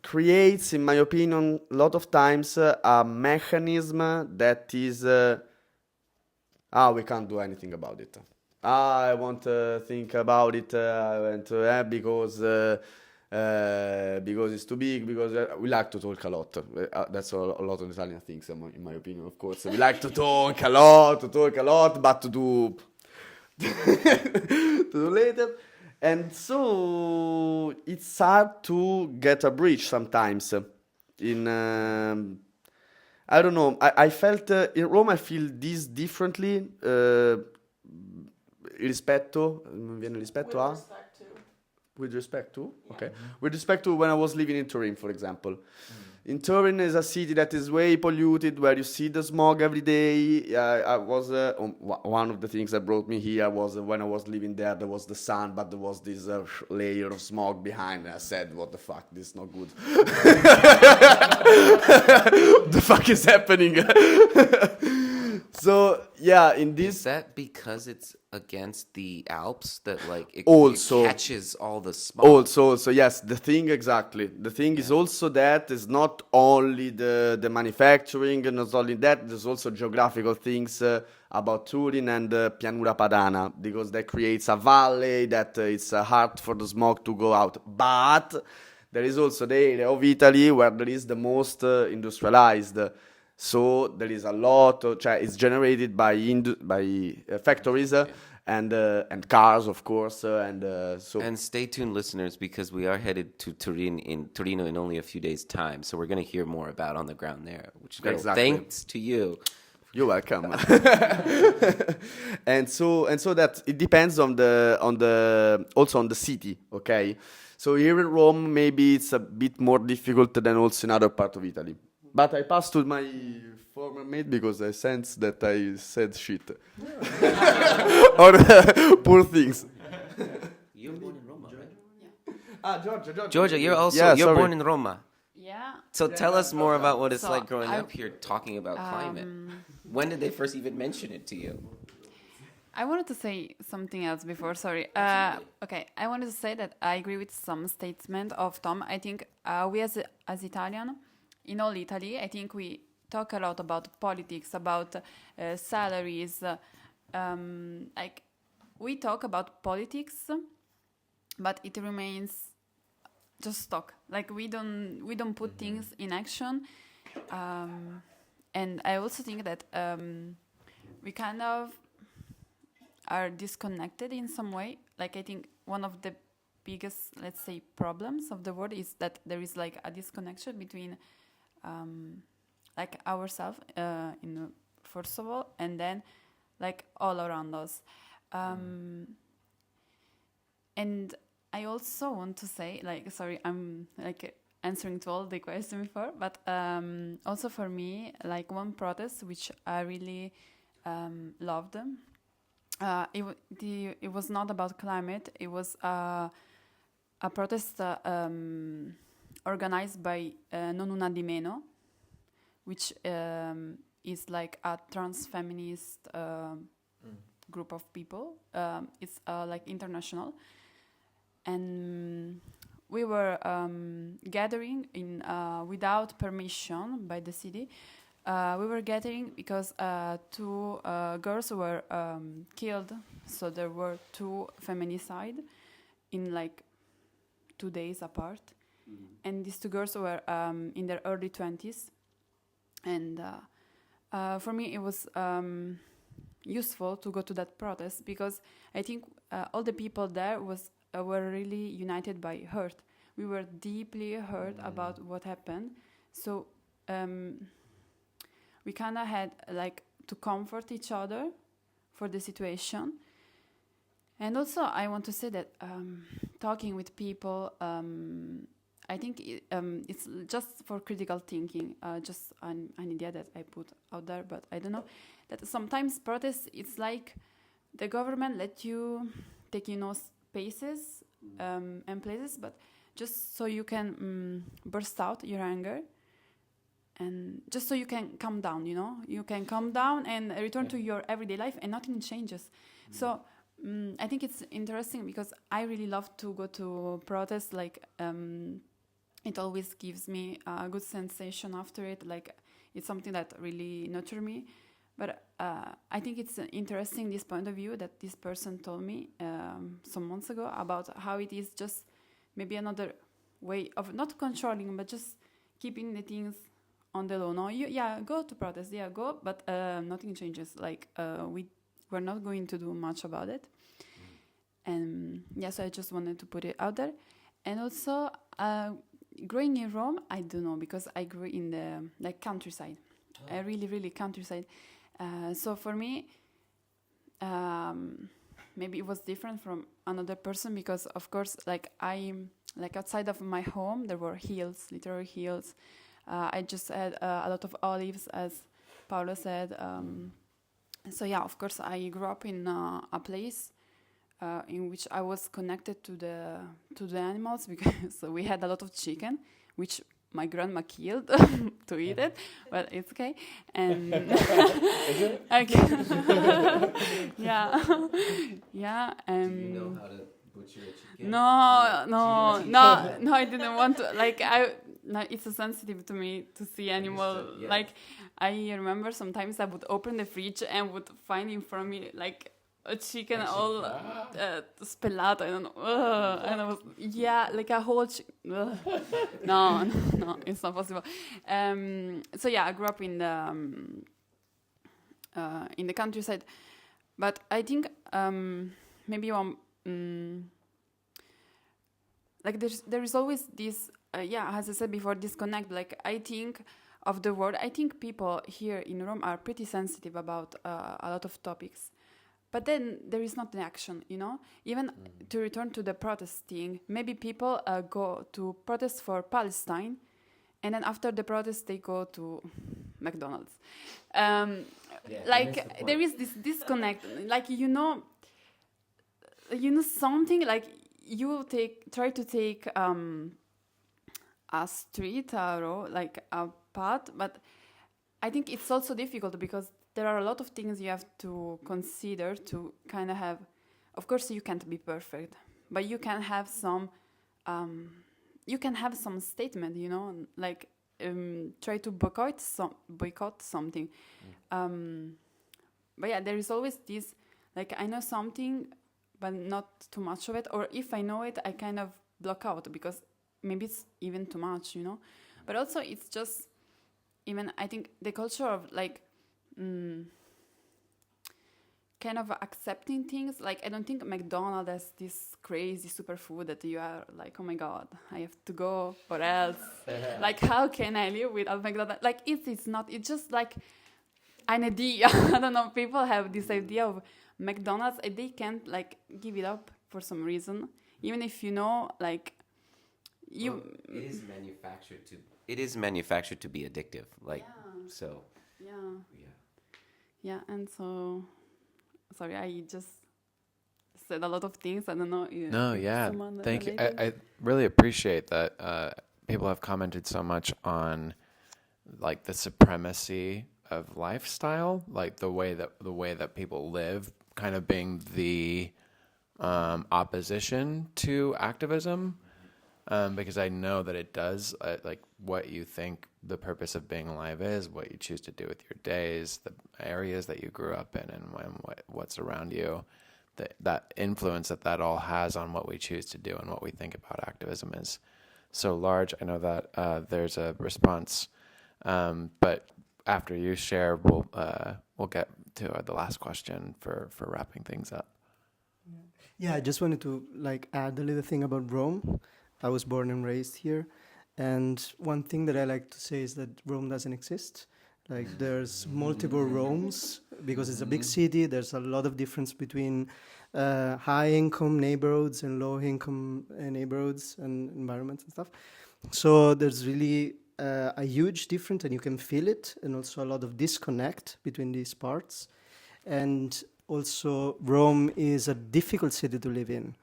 creates, in my opinion, a lot of times a mechanism that is, we can't do anything about it. I won't think about it because it's too big, because we like to talk a lot. That's a lot of Italian things, in my opinion, of course. We like to talk a lot, but to do to do later. And so it's hard to get a bridge sometimes. I don't know. I felt in Rome I feel this differently. Rispetto, non viene rispetto a? With respect to? Yeah. Okay. With respect to when I was living in Turin, for example. In Turin is a city that is way polluted, where you see the smog every day. I was one of the things that brought me here was when I was living there was the sun, but there was this layer of smog behind. And I said, "What the fuck? This is not good. What the fuck is happening?" So yeah, in this. Is that because it's against the Alps that it catches all the smoke? Also, yes. The thing is also that it's not only the manufacturing, and not only that. There's also geographical things about Turin and Pianura Padana, because that creates a valley that it's hard for the smoke to go out. But there is also the area of Italy where there is the most industrialized. So there is a lot of, it's generated by factories and cars, of course, And stay tuned, listeners, because we are headed to Torino in only a few days' time. So we're going to hear more about on the ground there, which is great. Exactly. Thanks to you. You're welcome. and so that it depends on the city, okay? So here in Rome, maybe it's a bit more difficult than also in other part of Italy. But I passed to my former mate because I sensed that I said shit. Or poor things. You're born in Roma, right? Yeah. Georgia, you're sorry. born in Roma. Yeah. So tell us more about what it's So like growing up here talking about climate. When did they first even mention it to you? I wanted to say something else before, sorry. Okay, I wanted to say that I agree with some statement of Tom. I think we as Italian, in all Italy, I think we talk a lot about politics, about salaries, like we talk about politics, but it remains just talk. Like we don't put things in action. And I also think that we kind of are disconnected in some way. Like I think one of the biggest, let's say, problems of the world is that there is like a disconnection between like ourselves first of all, and then like all around us. And I also want to say, like, sorry, I'm like answering to all the questions before, but also for me, like one protest which I really loved. It was not about climate. It was a protest organized by Non Una Di Meno, which is like a trans feminist group of people. It's like international. And we were gathering in without permission by the city. We were gathering because 2 girls were killed. So there were 2 feminicides in like 2 days apart. And these 2 girls were in their early 20s. And for me, it was useful to go to that protest because I think all the people there were really united by hurt. We were deeply hurt about what happened. So we kind of had like to comfort each other for the situation. And also I want to say that talking with people, I think it's just for critical thinking, just an idea that I put out there, but I don't know, that sometimes protests, it's like the government let you take, spaces and places, but just so you can burst out your anger and just so you can calm down, you can calm down and return to your everyday life and nothing changes. So I think it's interesting because I really love to go to protests, like it always gives me a good sensation after it, like it's something that really nurtures me. But I think it's interesting, this point of view that this person told me some months ago about how it is just maybe another way of not controlling, but just keeping the things on the low. No, go to protest, go, but nothing changes. Like we're not going to do much about it. And so I just wanted to put it out there. And also, growing in Rome, I don't know, because I grew in the countryside, really, really countryside. So for me, maybe it was different from another person because, of course, like outside of my home, there were hills, literal hills. I just had a lot of olives, as Paolo said. So of course, I grew up in a place in which I was connected to the animals because we had a lot of chicken, which my grandma killed to eat it, but it's okay. And okay. Yeah. Do you know how to butcher a chicken? No, I didn't want to. Like it's so sensitive to me to see animal. Like I remember sometimes I would open the fridge and would find in front of me like a chicken all spellato. I don't know. And I was like a whole chicken. No, it's not possible. So I grew up in the countryside, but I think maybe one like there is always this as I said before, disconnect. Like I think of the world. I think people here in Rome are pretty sensitive about a lot of topics. But then there is not an action, Even to return to the protesting, maybe people go to protest for Palestine, and then after the protest they go to McDonald's. Like there is this disconnect. Like something like you try to take a street, a road, like a path, but I think it's also difficult because there are a lot of things you have to consider to kind of have. Of course, you can't be perfect, but you can have some. You can have some statement, like try to boycott something. But yeah, there is always this, like, I know something, but not too much of it. Or if I know it, I kind of block out because maybe it's even too much, you know? But also it's just, even I think the culture of like, kind of accepting things. Like, I don't think McDonald's has this crazy superfood that you are like, oh my God, I have to go or else. Like, how can I live without McDonald's? Like, it's not, it's just like an idea. I don't know, people have this idea of McDonald's and they can't like give it up for some reason. Even if you know, like, you... Well, it is manufactured to be addictive. Like, so... Yeah, and so... Sorry, I just said a lot of things. I don't know. No, yeah. Thank you. I really appreciate that people have commented so much on like the supremacy of lifestyle, like the way that people live, kind of being the opposition to activism, because I know that it does like what you think the purpose of being alive is, what you choose to do with your days, the areas that you grew up in, and what's around you, that influence that all has on what we choose to do and what we think about activism is so large. I know that there's a response, but after you share, we'll get to the last question for wrapping things up. Yeah, I just wanted to like add a little thing about Rome. I was born and raised here, and one thing that I like to say is that Rome doesn't exist. Like, there's multiple Romes because it's a big city. There's a lot of difference between high-income neighborhoods and low-income neighborhoods and environments and stuff. So there's really a huge difference, and you can feel it, and also a lot of disconnect between these parts. And also, Rome is a difficult city to live in.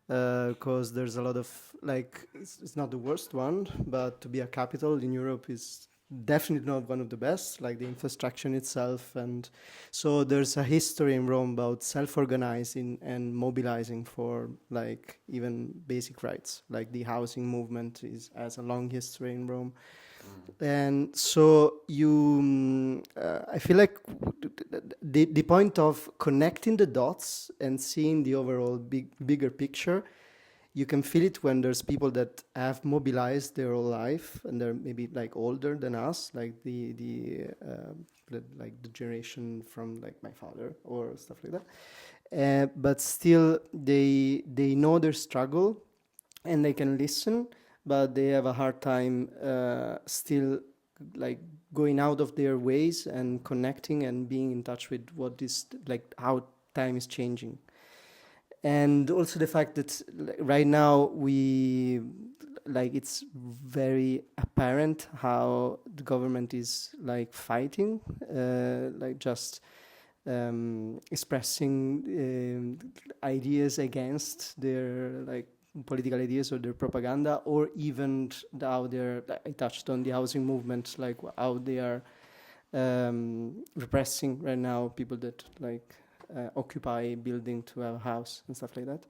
Because there's a lot of, like, it's not the worst one, but to be a capital in Europe is definitely not one of the best, like the infrastructure itself. And so there's a history in Rome about self-organizing and mobilizing for, like, even basic rights. Like the housing movement has a long history in Rome. And so I feel like the point of connecting the dots and seeing the overall bigger picture, you can feel it when there's people that have mobilized their whole life and they're maybe like older than us, like the generation from like my father or stuff like that. But still, they know their struggle and they can listen. But they have a hard time still like going out of their ways and connecting and being in touch with what is like how time is changing. And also the fact that right now it's very apparent how the government is like fighting, like just expressing ideas against their like political ideas or their propaganda, or even how they're, I touched on the housing movement, like how they are repressing right now people that like occupy a building to have a house and stuff like that.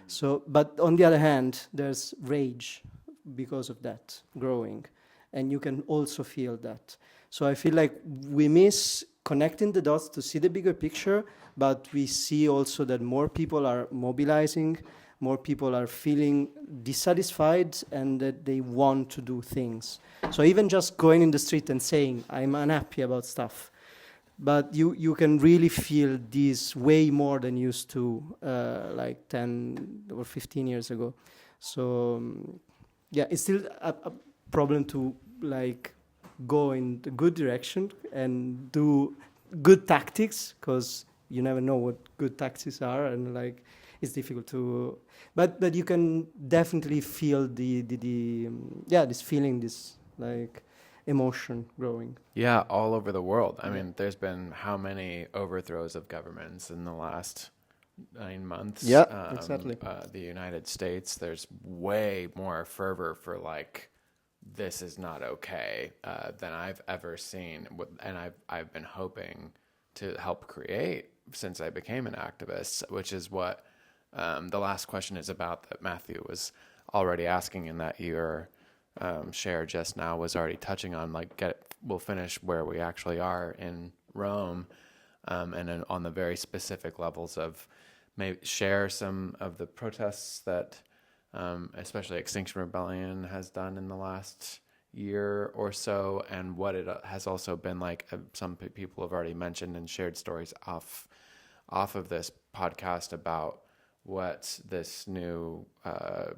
So, but on the other hand, there's rage because of that growing, and you can also feel that. So I feel like we miss connecting the dots to see the bigger picture, but we see also that more people are mobilizing, more people are feeling dissatisfied and that they want to do things. So even just going in the street and saying, I'm unhappy about stuff, but you can really feel this way more than used to like 10 or 15 years ago. So yeah, it's still a problem to like go in the good direction and do good tactics, because you never know what good tactics are, and like it's difficult to, but you can definitely feel this feeling, this like emotion growing. Yeah, all over the world. I mean, there's been how many overthrows of governments in the last 9 months? Yeah, exactly. The United States, there's way more fervor for like, this is not okay than I've ever seen, and I've been hoping to help create since I became an activist, which is what the last question is about, that Matthew was already asking, and that your share just now was already touching on. Like, we'll finish where we actually are in Rome, and then on the very specific levels of maybe share some of the protests that especially Extinction Rebellion has done in the last year or so, and what it has also been like. Some people have already mentioned and shared stories off of this podcast about what this new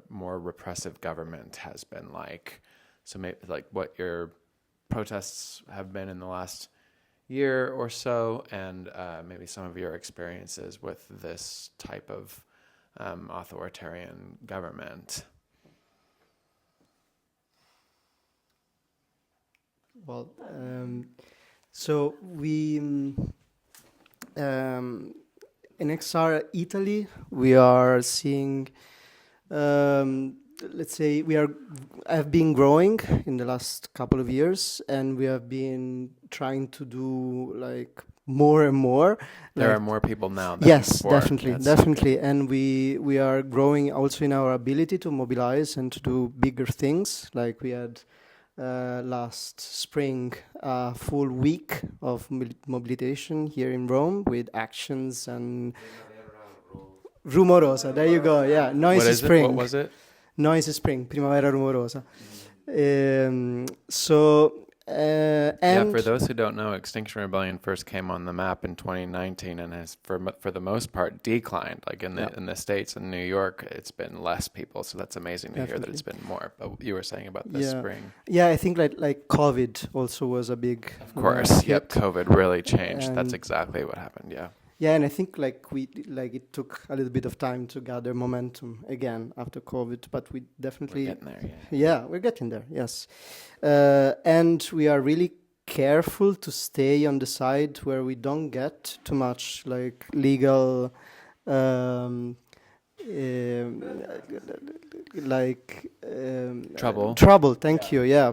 more repressive government has been like. So maybe like what your protests have been in the last year or so, and maybe some of your experiences with this type of authoritarian government. Well, so we in XR Italy, we are seeing, let's say, have been growing in the last couple of years, and we have been trying to do like more and more. There like, are more people now than yes, before. definitely, and we are growing also in our ability to mobilize and to do bigger things. Like we had last spring a full week of mobilization here in Rome with actions and rumorosa. There you go. Yeah, noisy spring. What was it? Noisy spring, primavera rumorosa. And Yeah, for those who don't know, Extinction Rebellion first came on the map in 2019 and has, for the most part, declined. Like in the States and New York, it's been less people, so that's amazing to hear that it's been more. But you were saying about this spring. Yeah, I think like COVID also was a big. Of course, hit. COVID really changed. That's And- exactly what happened. Yeah. Yeah, and I think it took a little bit of time to gather momentum again after COVID, but we definitely We're getting there. Yeah, we're getting there. Yes, and we are really careful to stay on the side where we don't get too much like legal, Trouble. Trouble. Thank you. Yeah.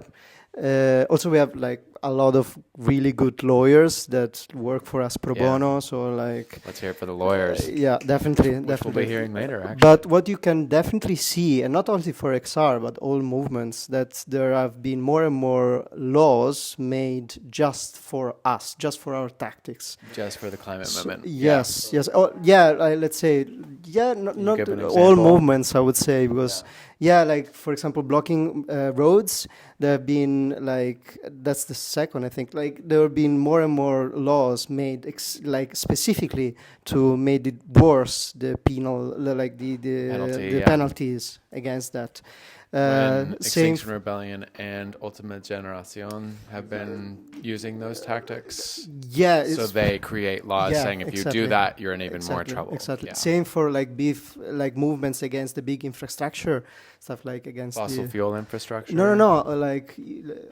Also, we have like a lot of really good lawyers that work for us pro bono. So like, Let's hear it for the lawyers. yeah, definitely, Which we'll be hearing later, actually. But what you can definitely see, and not only for XR, but all movements, that there have been more and more laws made just for us, just for our tactics. Just for the climate movement. Yes, yes. Oh, yeah, let's say, yeah, not give an all example? movements, I would say, because, yeah, like, for example, blocking roads, there have been, like, that's the second, I think, like, there have been more and more laws made, like, specifically to make it worse, the penal, like, the Penalty, penalties against that. When Same Extinction Rebellion and Ultima Generacion have been using those tactics. Yeah, So it's they create laws Yeah, saying if you exactly. do that, you're in even more trouble. Exactly. Yeah. Same for like movements against the big infrastructure stuff, like against Fossil the fuel infrastructure. no, like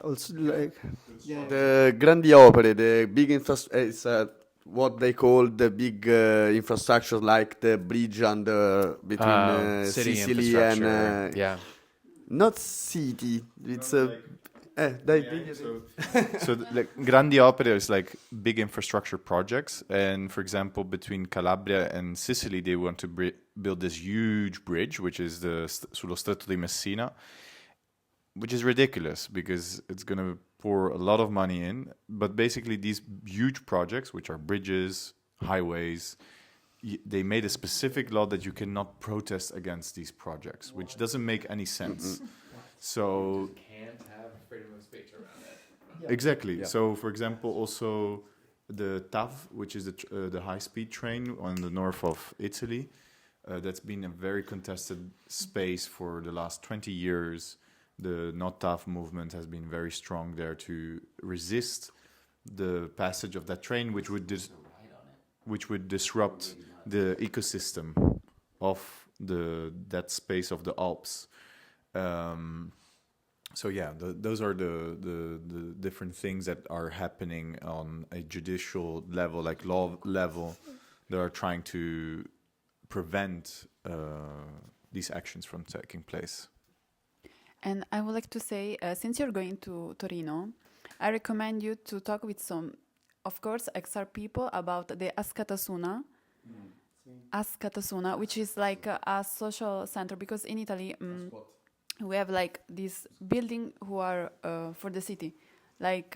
also like The grandi opere, the big it's what they call the big infrastructure, like the bridge under between City Sicily and infrastructure. Yeah. not city. It's So like grandi opere is like big infrastructure projects, and for example, between Calabria and Sicily, they want to build this huge bridge, which is the sullo Stretto di Messina, which is ridiculous because it's going to pour a lot of money in. But basically, these huge projects, which are bridges, highways, they made a specific law that you cannot protest against these projects, which doesn't make any sense. So Can't have freedom of speech around it. exactly. So, for example, also the TAV, which is the high-speed train on the north of Italy, that's been a very contested space for the last 20 years. The Not TAV movement has been very strong there to resist the passage of that train, which would disrupt the ecosystem of that space of the Alps. So yeah, those are the different things that are happening on a judicial level, like law level, that are trying to prevent these actions from taking place. And I would like to say, since you're going to Torino, I recommend you to talk with some, of course, XR people about the Askatasuna. Askatasuna, which is like a social center, because in Italy we have like this building who are for the city, like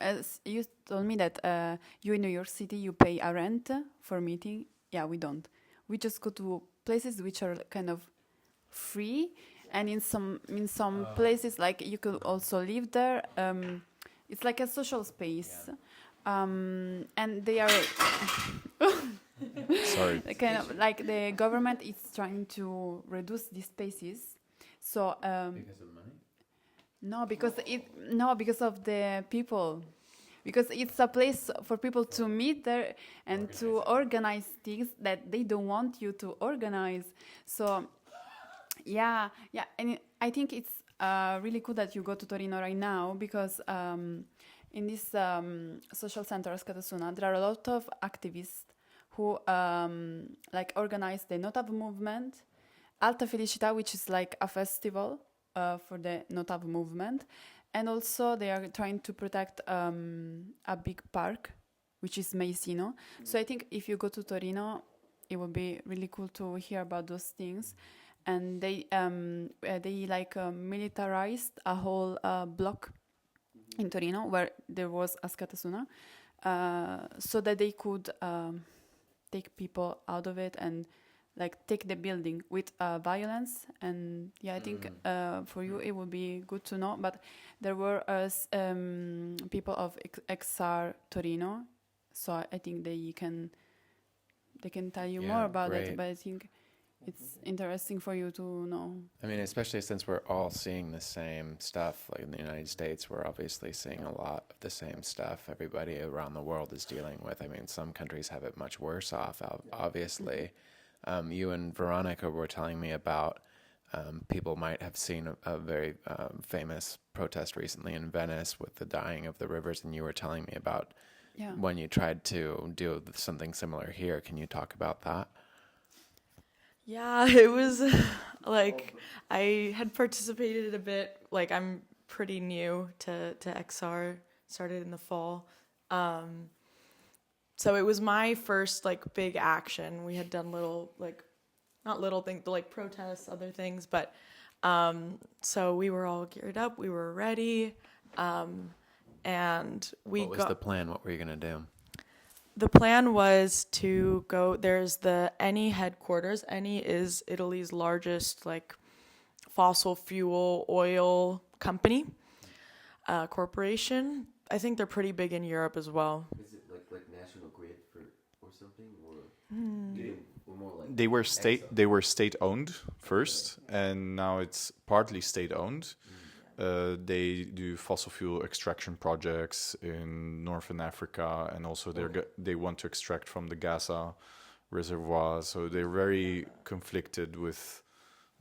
as you told me that you in New York City, you pay a rent for meeting. Yeah, we don't. We just go to places which are kind of free, and in some places, like, you could also live there. It's like a social space, and they are Sorry. kind of like the government is trying to reduce these spaces. So Because of money? because of the people. Because it's a place for people to meet there and to organize things that they don't want you to organize. So, yeah, and I think it's really cool that you go to Torino right now, because in this social center, Scatasuna, there are a lot of activists who like organize the Notav movement, Alta Felicità, which is like a festival for the Notav movement. And also they are trying to protect a big park, which is Meisino. So I think if you go to Torino, it would be really cool to hear about those things. And they like militarized a whole block in Torino where there was a Scatasuna, so that they could take people out of it and like take the building with violence. And yeah, I think for you it would be good to know. But there were people of XR Torino, so I think they can tell you more about it. But I think it's interesting for you to know. I mean, especially since we're all seeing the same stuff. Like in the United States, we're obviously seeing a lot of the same stuff everybody around the world is dealing with. I mean, some countries have it much worse off, obviously. You and Veronica were telling me about people might have seen a very famous protest recently in Venice with the dyeing of the rivers, and you were telling me about when you tried to do something similar here. Can you talk about that? Yeah, it was like I had participated a bit. Like, I'm pretty new to XR, started in the fall. So it was my first like big action. We had done little, like, not little things, but like protests, other things. But so we were all geared up. We were ready. And we What was the plan? What were you going to do? The plan was to go, there's the ENI headquarters. ENI is Italy's largest like fossil fuel oil company, corporation. I think they're pretty big in Europe as well. Is it like National Grid or something, or more like They were state owned first, and now it's partly state owned. They do fossil fuel extraction projects in Northern Africa, and also they want to extract from the Gaza reservoir. So they're very conflicted with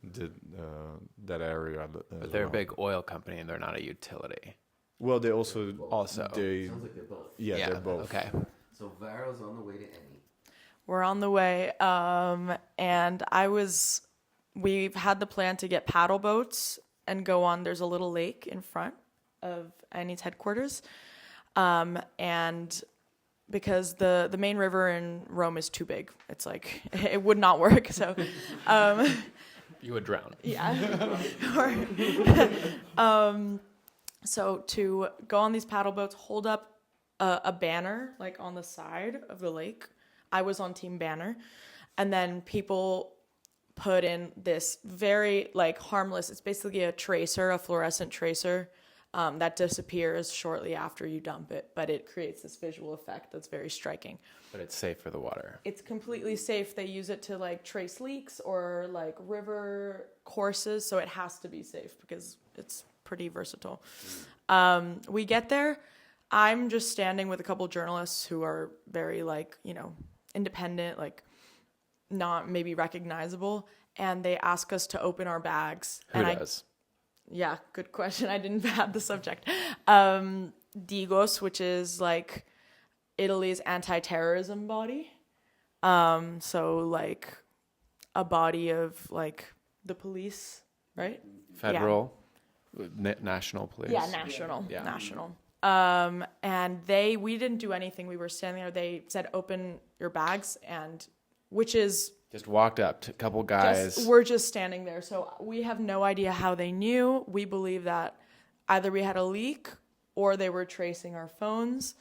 that area. But they're a big oil company, and they're not a utility. Well, they also they sounds like they're both. they're both. Okay. So Varo's on the way to ENI. We're on the way. And we've had the plan to get paddle boats and go on. There's a little lake in front of ENI's headquarters. And because the main river in Rome is too big, it's like, it would not work. So, You would drown. yeah. So to go on these paddle boats, hold up a banner like on the side of the lake. I was on Team Banner, and then people put in this very like harmless. It's basically a tracer, a fluorescent tracer, that disappears shortly after you dump it, but it creates this visual effect that's very striking. But it's safe for the water. It's completely safe. They use it to like trace leaks or like river courses, so it has to be safe because it's pretty versatile. We get there. I'm just standing with a couple journalists who are very like, independent, like not maybe recognizable. And they ask us to open our bags. Who does? Yeah, good question. I didn't have the subject. Digos, which is like Italy's anti-terrorism body. So like a body of like the police, right? Federal? National police? Yeah, national. Yeah. National. And we didn't do anything. We were standing there. They said, open your bags, and which is Just walked up to a couple guys. we're just standing there. So we have no idea how they knew. We believe that either we had a leak or they were tracing our phones.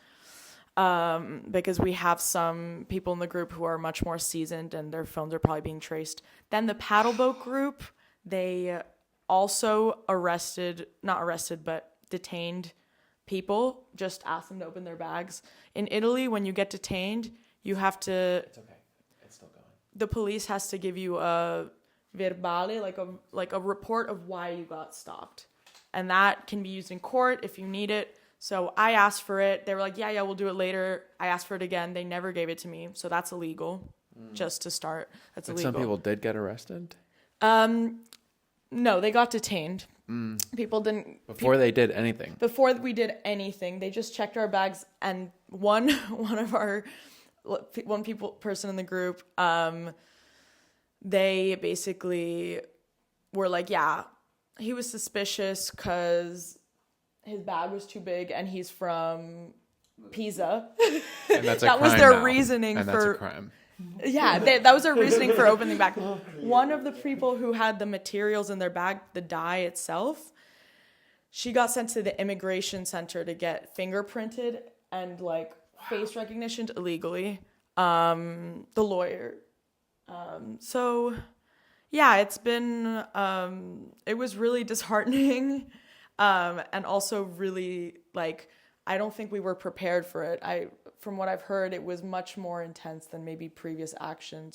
Because we have some people in the group who are much more seasoned and their phones are probably being traced. Then the paddle boat group, they also but detained people, just asked them to open their bags. In Italy, when you get detained, you have to... It's okay. It's still going. The police has to give you a verbale, like a report of why you got stopped. And that can be used in court if you need it. So I asked for it. They were like, yeah, we'll do it later. I asked for it again. They never gave it to me. So that's illegal, just to start. That's illegal. Some people did get arrested? No, they got detained. People didn't... Before they did anything? Before we did anything. They just checked our bags. And one person in the group, they basically were like, yeah, he was suspicious because... his bag was too big and he's from Pisa. And that's a that crime was their now. reasoning and for... that's a crime. Yeah, that was their reasoning for opening the bag. One of the people who had the materials in their bag, the dye itself, she got sent to the immigration center to get fingerprinted and like face recognition illegally. The lawyer. So yeah, it's been... it was really disheartening. And also really, like, I don't think we were prepared for it. From what I've heard, it was much more intense than maybe previous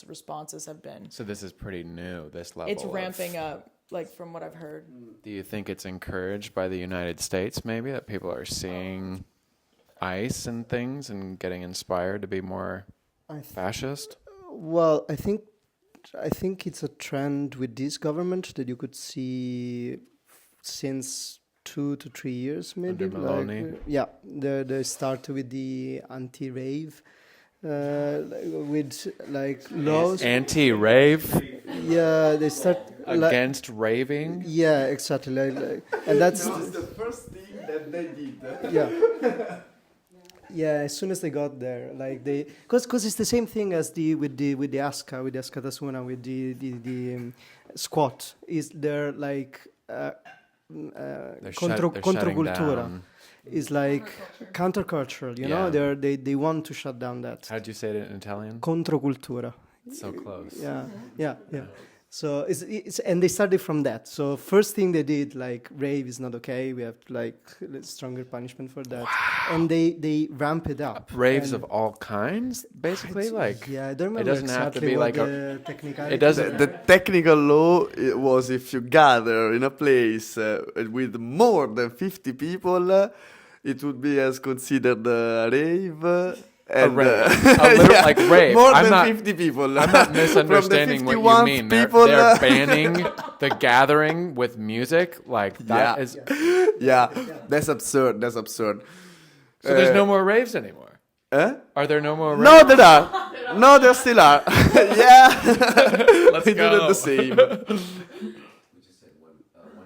responses have been. So this is pretty new, this level. It's ramping up, like, from what I've heard. Do you think it's encouraged by the United States, maybe, that people are seeing ICE and things and getting inspired to be more fascist? Well, I think it's a trend with this government that you could see since 2 to 3 years, maybe. Under Maloney. They start with the anti-rave, with like laws. Anti-rave? Yeah, they start against raving. Yeah, exactly. And that's the first thing that they did. Yeah. Yeah, as soon as they got there, like because it's the same thing as with the Aska Tasuna, with the squat. Is they're like controcultura. Is like countercultural, you know. They want to shut down that. How'd you say it in Italian? Controcultura. So close. Yeah. So it's and they started from that. So first thing they did, like, rave is not okay. We have like stronger punishment for that. Wow. And they ramp it up. Raves of all kinds, basically. Like, yeah, I don't remember. It doesn't have to be like a technicality. It doesn't. The technical law was if you gather in a place with more than 50 people, it would be as considered a rave. And, like rave. More than 50 people. I'm not misunderstanding what you mean. They're banning the gathering with music. Like that is. Yeah, that's absurd. So there's no more raves anymore. Are there no more raves? No, there are. No, there still are. Yeah. Let's we go. do it the same. We just said one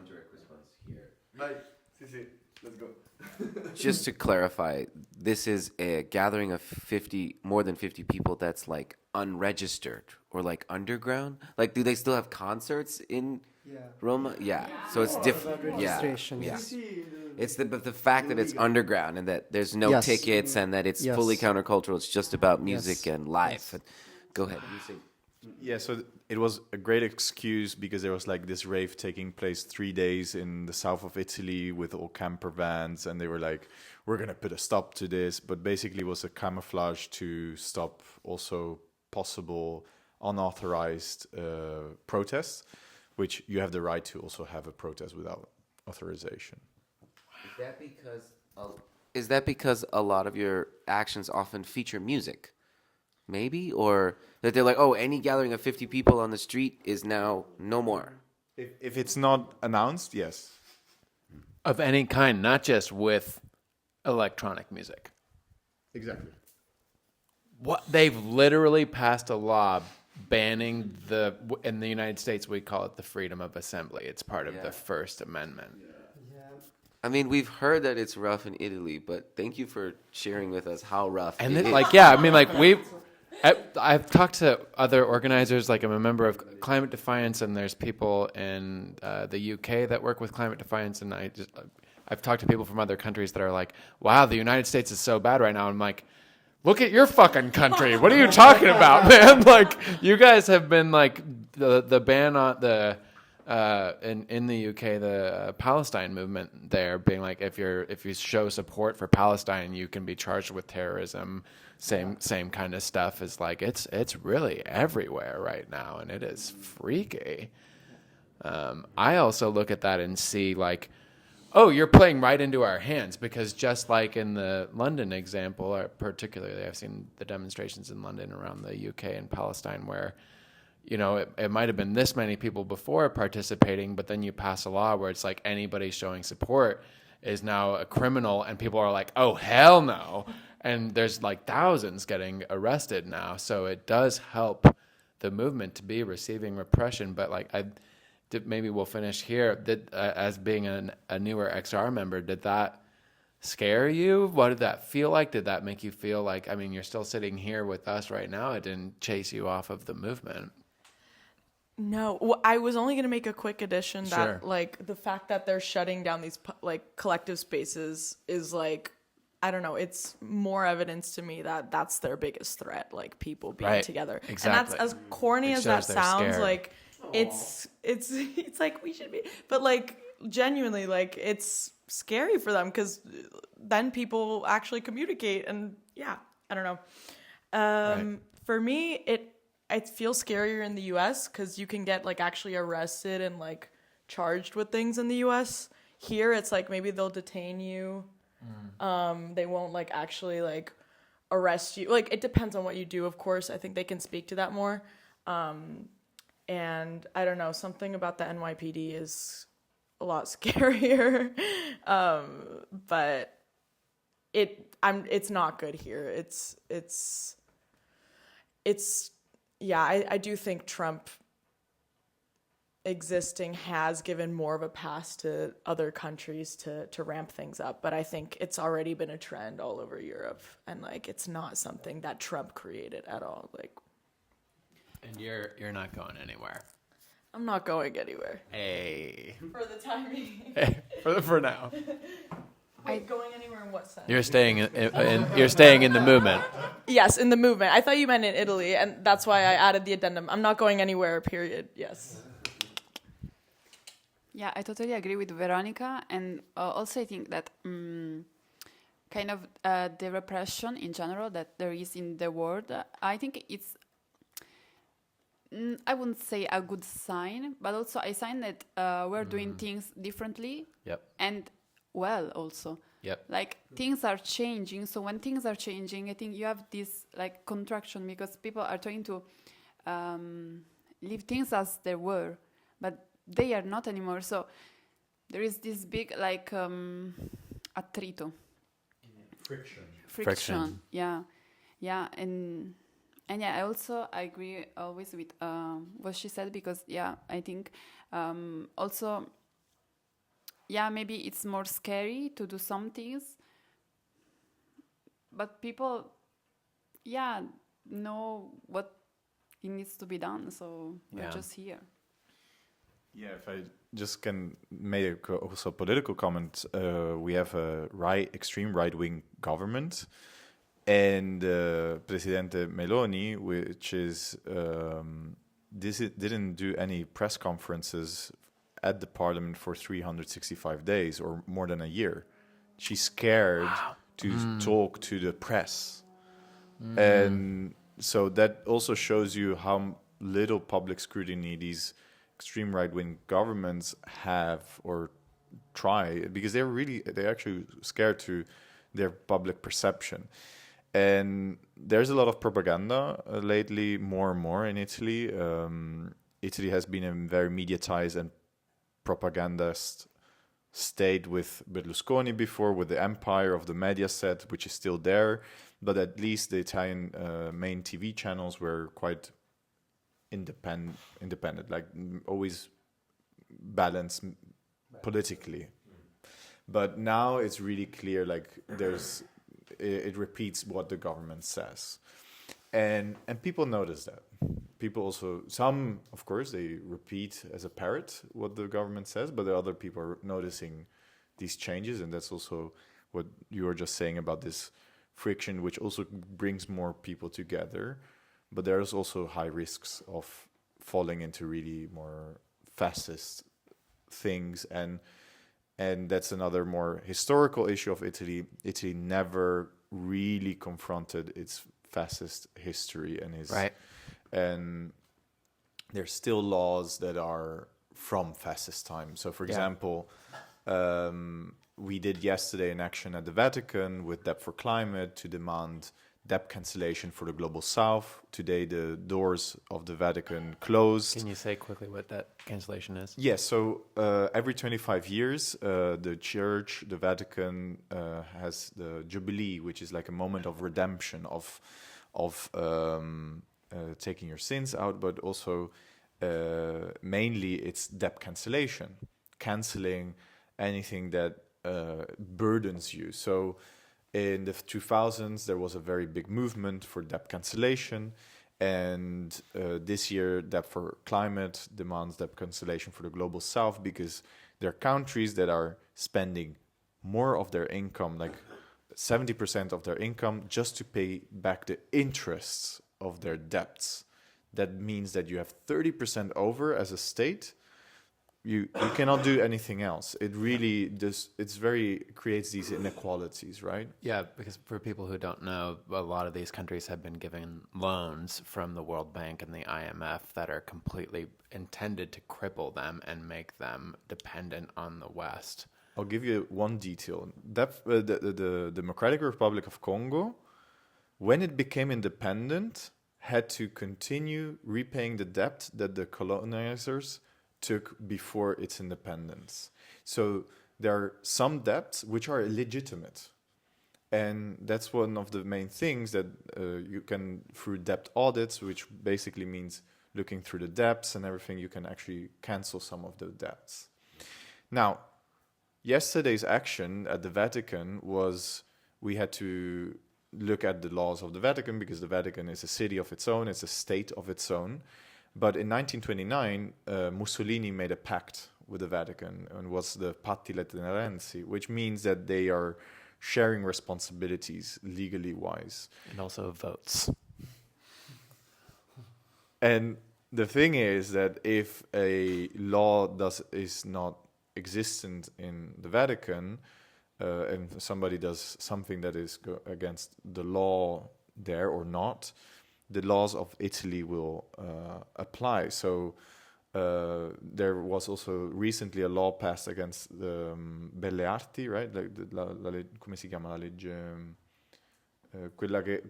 direct response here. Right. Let's go. Just to clarify, this is a gathering of more than 50 people that's like unregistered or like underground. Like, do they still have concerts in Roma? Yeah. So it's different. Yeah. It's the fact that it's underground and that there's no tickets and that it's fully countercultural. It's just about music and life. Go ahead. Yeah, so it was a great excuse because there was like this rave taking place 3 days in the south of Italy with all camper vans, and they were like, we're going to put a stop to this. But basically it was a camouflage to stop also possible unauthorized protests, which you have the right to also have a protest without authorization. Is that because a lot of your actions often feature music? Maybe? Or that they're like, oh, any gathering of 50 people on the street is now no more? If it's not announced, yes. Of any kind, not just with electronic music. Exactly. What they've literally passed a law banning in the United States we call it the freedom of assembly. It's part of the First Amendment. I mean, we've heard that it's rough in Italy, but thank you for sharing with us how rough and it is. Like, yeah, I mean, like I've talked to other organizers, like I'm a member of Climate Defiance, and there's people in the UK that work with Climate Defiance, and I've talked to people from other countries that are like, wow, the United States is so bad right now. I'm like, look at your fucking country. What are you talking about, man? Like, you guys have been like the ban on the in the UK, the Palestine movement there being like, if you show support for Palestine, you can be charged with terrorism. Same kind of stuff is like, it's really everywhere right now, and it is freaky. I also look at that and see like, oh, you're playing right into our hands, because just like in the London example, or particularly I've seen the demonstrations in London around the UK and Palestine where, you know, it might have been this many people before participating, but then you pass a law where it's like anybody showing support is now a criminal, and people are like, oh, hell no. And there's like thousands getting arrested now. So it does help the movement to be receiving repression. But like, maybe we'll finish here. As being a newer XR member, did that scare you? What did that feel like? Did that make you feel like, I mean, you're still sitting here with us right now. It didn't chase you off of the movement. No, well, I was only going to make a quick addition that Sure. like the fact that they're shutting down these like collective spaces is like, I don't know, it's more evidence to me that that's their biggest threat, like people being Right. together. Exactly. And that's as corny It as that shows they're sounds, scared. like it's like we should be, but like genuinely, like it's scary for them because then people actually communicate, and yeah, I don't know. Right. For me, it feels scarier in the US because you can get like actually arrested and like charged with things in the US. Here it's like maybe they'll detain you. They won't like actually like arrest you. Like it depends on what you do, of course. I think they can speak to that more. And I don't know, something about the NYPD is a lot scarier. But it's not good here. It's yeah, I do think Trump existing has given more of a pass to other countries to ramp things up, but I think it's already been a trend all over Europe, and like it's not something that Trump created at all. Like, And you're not going anywhere. I'm not going anywhere Hey. for the time being. For now. Wait, going anywhere in what sense? You're staying you're staying in the movement. Yes, in the movement. I thought you meant in Italy, and that's why I added the addendum. I'm not going anywhere, period. Yes. Yeah, I totally agree with Veronica, and also I think that kind of the repression in general that there is in the world, I think it's, I wouldn't say a good sign, but also a sign that we're doing things differently. Yep. And well also. Yep. Like things are changing, so when things are changing, I think you have this like contraction because people are trying to leave things as they were, but they are not anymore. So there is this big like attrito. Friction. Yeah. And yeah, I also agree always with what she said, because yeah, I think also, yeah, maybe it's more scary to do some things, but people, yeah, know what it needs to be done, so we're just here. Yeah, if I just can make also a political comment, we have a extreme right-wing government, and Presidente Meloni, which is didn't do any press conferences at the parliament for 365 days or more than a year. She's scared to talk to the press. And so that also shows you how little public scrutiny these extreme right-wing governments have or try, because they're actually scared to their public perception. And there's a lot of propaganda lately, more and more in Italy. Italy has been a very mediatized and propagandist state with Berlusconi before, with the empire of the Mediaset, which is still there. But at least the Italian main TV channels were quite independent, like always balanced politically. But now it's really clear, like it repeats what the government says. and people notice that. People also, some, of course, they repeat as a parrot what the government says, but the other people are noticing these changes, and that's also what you were just saying about this friction, which also brings more people together. But there's also high risks of falling into really more fascist things, and that's another more historical issue of Italy. Italy never really confronted its fascist history and his Right. and there's still laws that are from fascist times. So, for example, we did yesterday an action at the Vatican with Debt for Climate to demand debt cancellation for the Global South. Today, the doors of the Vatican closed. Can you say quickly what that cancellation is? Yes, so every 25 years, the Church, the Vatican, has the Jubilee, which is like a moment of redemption, of taking your sins out, but also mainly it's debt cancellation, canceling anything that burdens you. So in the 2000s, there was a very big movement for debt cancellation. And this year, Debt for Climate demands debt cancellation for the Global South, because there are countries that are spending more of their income, like 70% of their income, just to pay back the interests of their debts. That means that you have 30% over as a state. You cannot do anything else. It really just creates these inequalities, right? Yeah, because for people who don't know, a lot of these countries have been given loans from the World Bank and the IMF that are completely intended to cripple them and make them dependent on the West. I'll give you one detail. The Democratic Republic of Congo, when it became independent, had to continue repaying the debt that the colonizers took before its independence. So there are some debts which are illegitimate. And that's one of the main things that you can, through debt audits, which basically means looking through the debts and everything, you can actually cancel some of the debts. Now, yesterday's action at the Vatican was we had to look at the laws of the Vatican, because the Vatican is a city of its own, it's a state of its own. But in 1929, Mussolini made a pact with the Vatican, and was the Patti Lateranensi, which means that they are sharing responsibilities legally wise. And also votes. And the thing is that if a law is not existent in the Vatican, and somebody does something that is against the law there or not, the laws of Italy will apply. So there was also recently a law passed against the Belle Arti, right? Come si chiama la legge? Quella che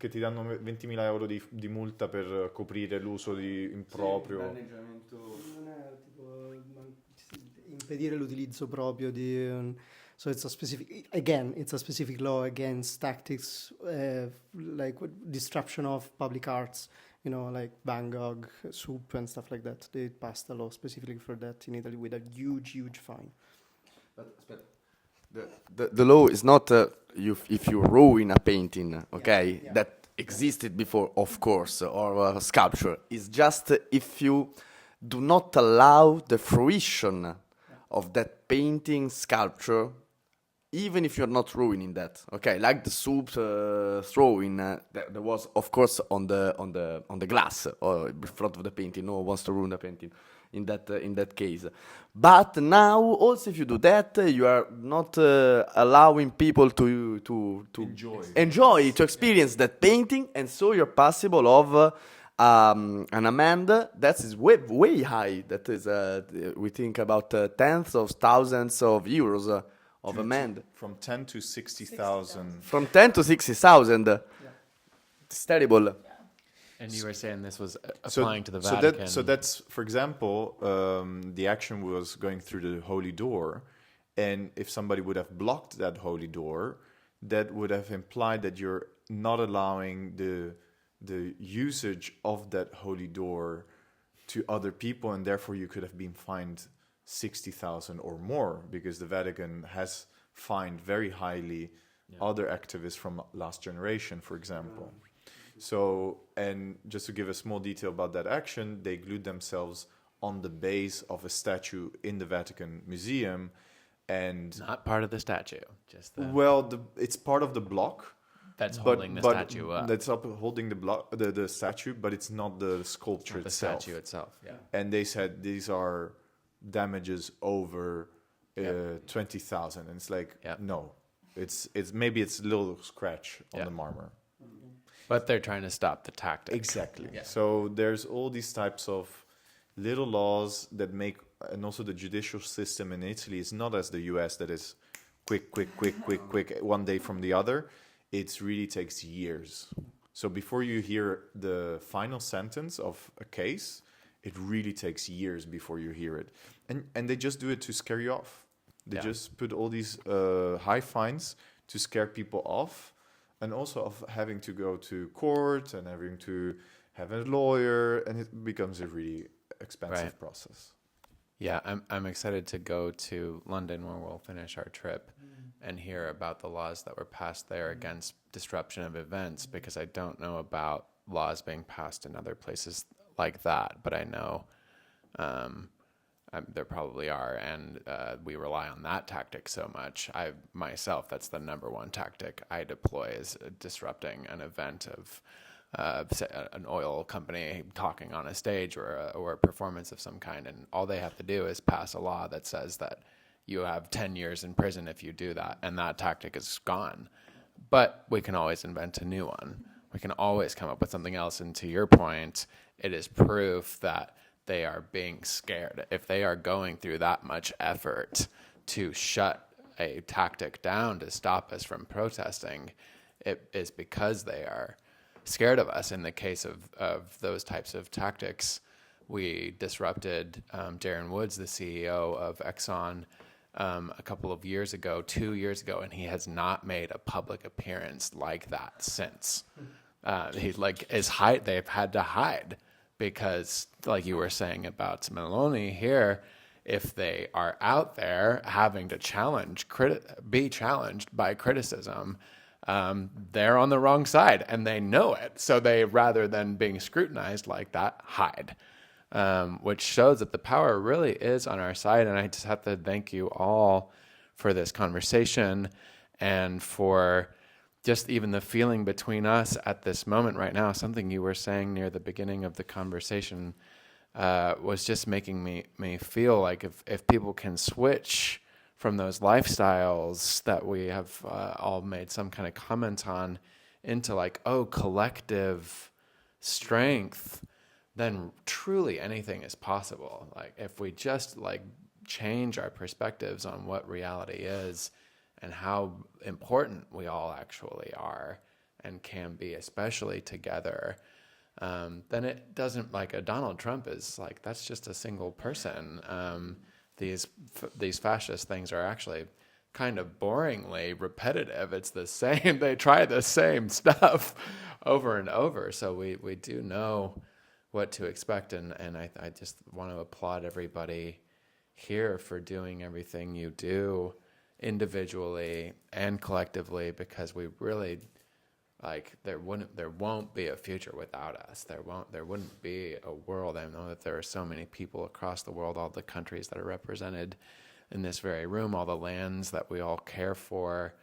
ti danno 20.000 euro di multa per coprire l'uso di improprio. Non è tipo impedire l'utilizzo proprio di so it's a specific law against tactics like disruption of public arts, like Van Gogh, soup and stuff like that. They passed a law specifically for that in Italy with a huge fine. But the law is not if you ruin a painting, okay, Yeah. that existed before, of course, or a sculpture. It's just if you do not allow the fruition of that painting, sculpture, even if you're not ruining that, okay, like the soup throwing, there was, of course, on the glass or in front of the painting. No one wants to ruin the painting in that case. But now, also, if you do that, you are not allowing people to enjoy, to experience that painting, and so you're possible of an amend that is way high. That is, we think about tens of thousands of euros. Of amend From 10 to 60,000. from 10 to 60,000. It's terrible. And you were saying this was applying to the So Vatican. So that's, for example, the action was going through the Holy Door, and if somebody would have blocked that Holy Door, that would have implied that you're not allowing the usage of that Holy Door to other people, and therefore you could have been fined 60,000 or more, because the Vatican has fined very highly other activists from last generation, for example. So, and just to give a small detail about that action, they glued themselves on the base of a statue in the Vatican Museum, and Not part of the statue, just the well, it's part of the block. that's holding the statue up. That's up holding the block, the statue, but it's not the sculpture the itself. statue itself. Yeah. And they said these are damages over 20,000, and it's like no, it's maybe it's a little scratch on the marmor. But they're trying to stop the tactic. Exactly. Yeah. So there's all these types of little laws that make, and also the judicial system in Italy is not as the US that is quick, one day from the other. It really takes years. So before you hear the final sentence of a case, it really takes years before you hear it. And they just do it to scare you off. They just put all these high fines to scare people off, and also of having to go to court and having to have a lawyer, and it becomes a really expensive process. Yeah, I'm excited to go to London where we'll finish our trip and hear about the laws that were passed there against disruption of events, because I don't know about laws being passed in other places like that, but I know there probably are, and we rely on that tactic so much. I myself, that's the number one tactic I deploy, is disrupting an event of say an oil company talking on a stage or a performance of some kind, and all they have to do is pass a law that says that you have 10 years in prison if you do that, and that tactic is gone. But we can always invent a new one. We can always come up with something else, and to your point, it is proof that they are being scared. If they are going through that much effort to shut a tactic down to stop us from protesting, it is because they are scared of us. In the case of those types of tactics, we disrupted Darren Woods, the CEO of Exxon, a couple of years ago, 2 years ago, and he has not made a public appearance like that since. They've had to hide because, like you were saying about Meloni here, if they are out there having to be challenged by criticism, they're on the wrong side and they know it. So they, rather than being scrutinized like that, hide, which shows that the power really is on our side. And I just have to thank you all for this conversation and for just even the feeling between us at this moment right now. Something you were saying near the beginning of the conversation was just making me feel like if people can switch from those lifestyles that we have all made some kind of comment on into like, oh, collective strength, then truly anything is possible. Like if we just like change our perspectives on what reality is and how important we all actually are and can be, especially together, then it doesn't, like a Donald Trump is like, that's just a single person. These fascist things are actually kind of boringly repetitive. It's the same. They try the same stuff over and over. So we do know what to expect. And I just want to applaud everybody here for doing everything you do individually and collectively, because we really, like, there won't be a future without us. There wouldn't be a world. I know that there are so many people across the world, all the countries that are represented in this very room, all the lands that we all care for.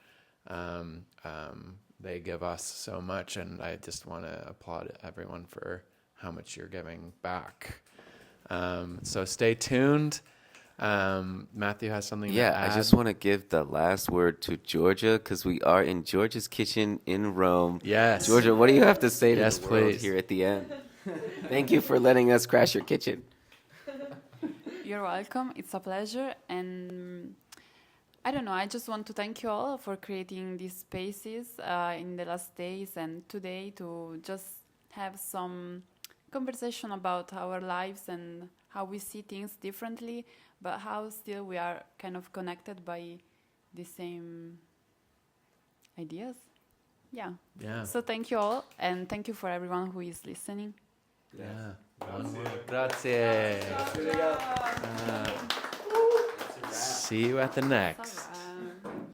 They give us so much, and I just want to applaud everyone for how much you're giving back. So stay tuned. Matthew has something to add. I just want to give the last word to Georgia, because we are in Georgia's kitchen in Rome. Yes. Georgia, what do you have to say to Yes, the world please. here at the end? Thank you for letting us crash your kitchen. You're welcome. It's a pleasure. And I don't know, I just want to thank you all for creating these spaces in the last days and today to just have some conversation about our lives and how we see things differently, but how still we are kind of connected by the same ideas. Yeah. So thank you all, and thank you for everyone who is listening. Yeah. Grazie. See you at the next.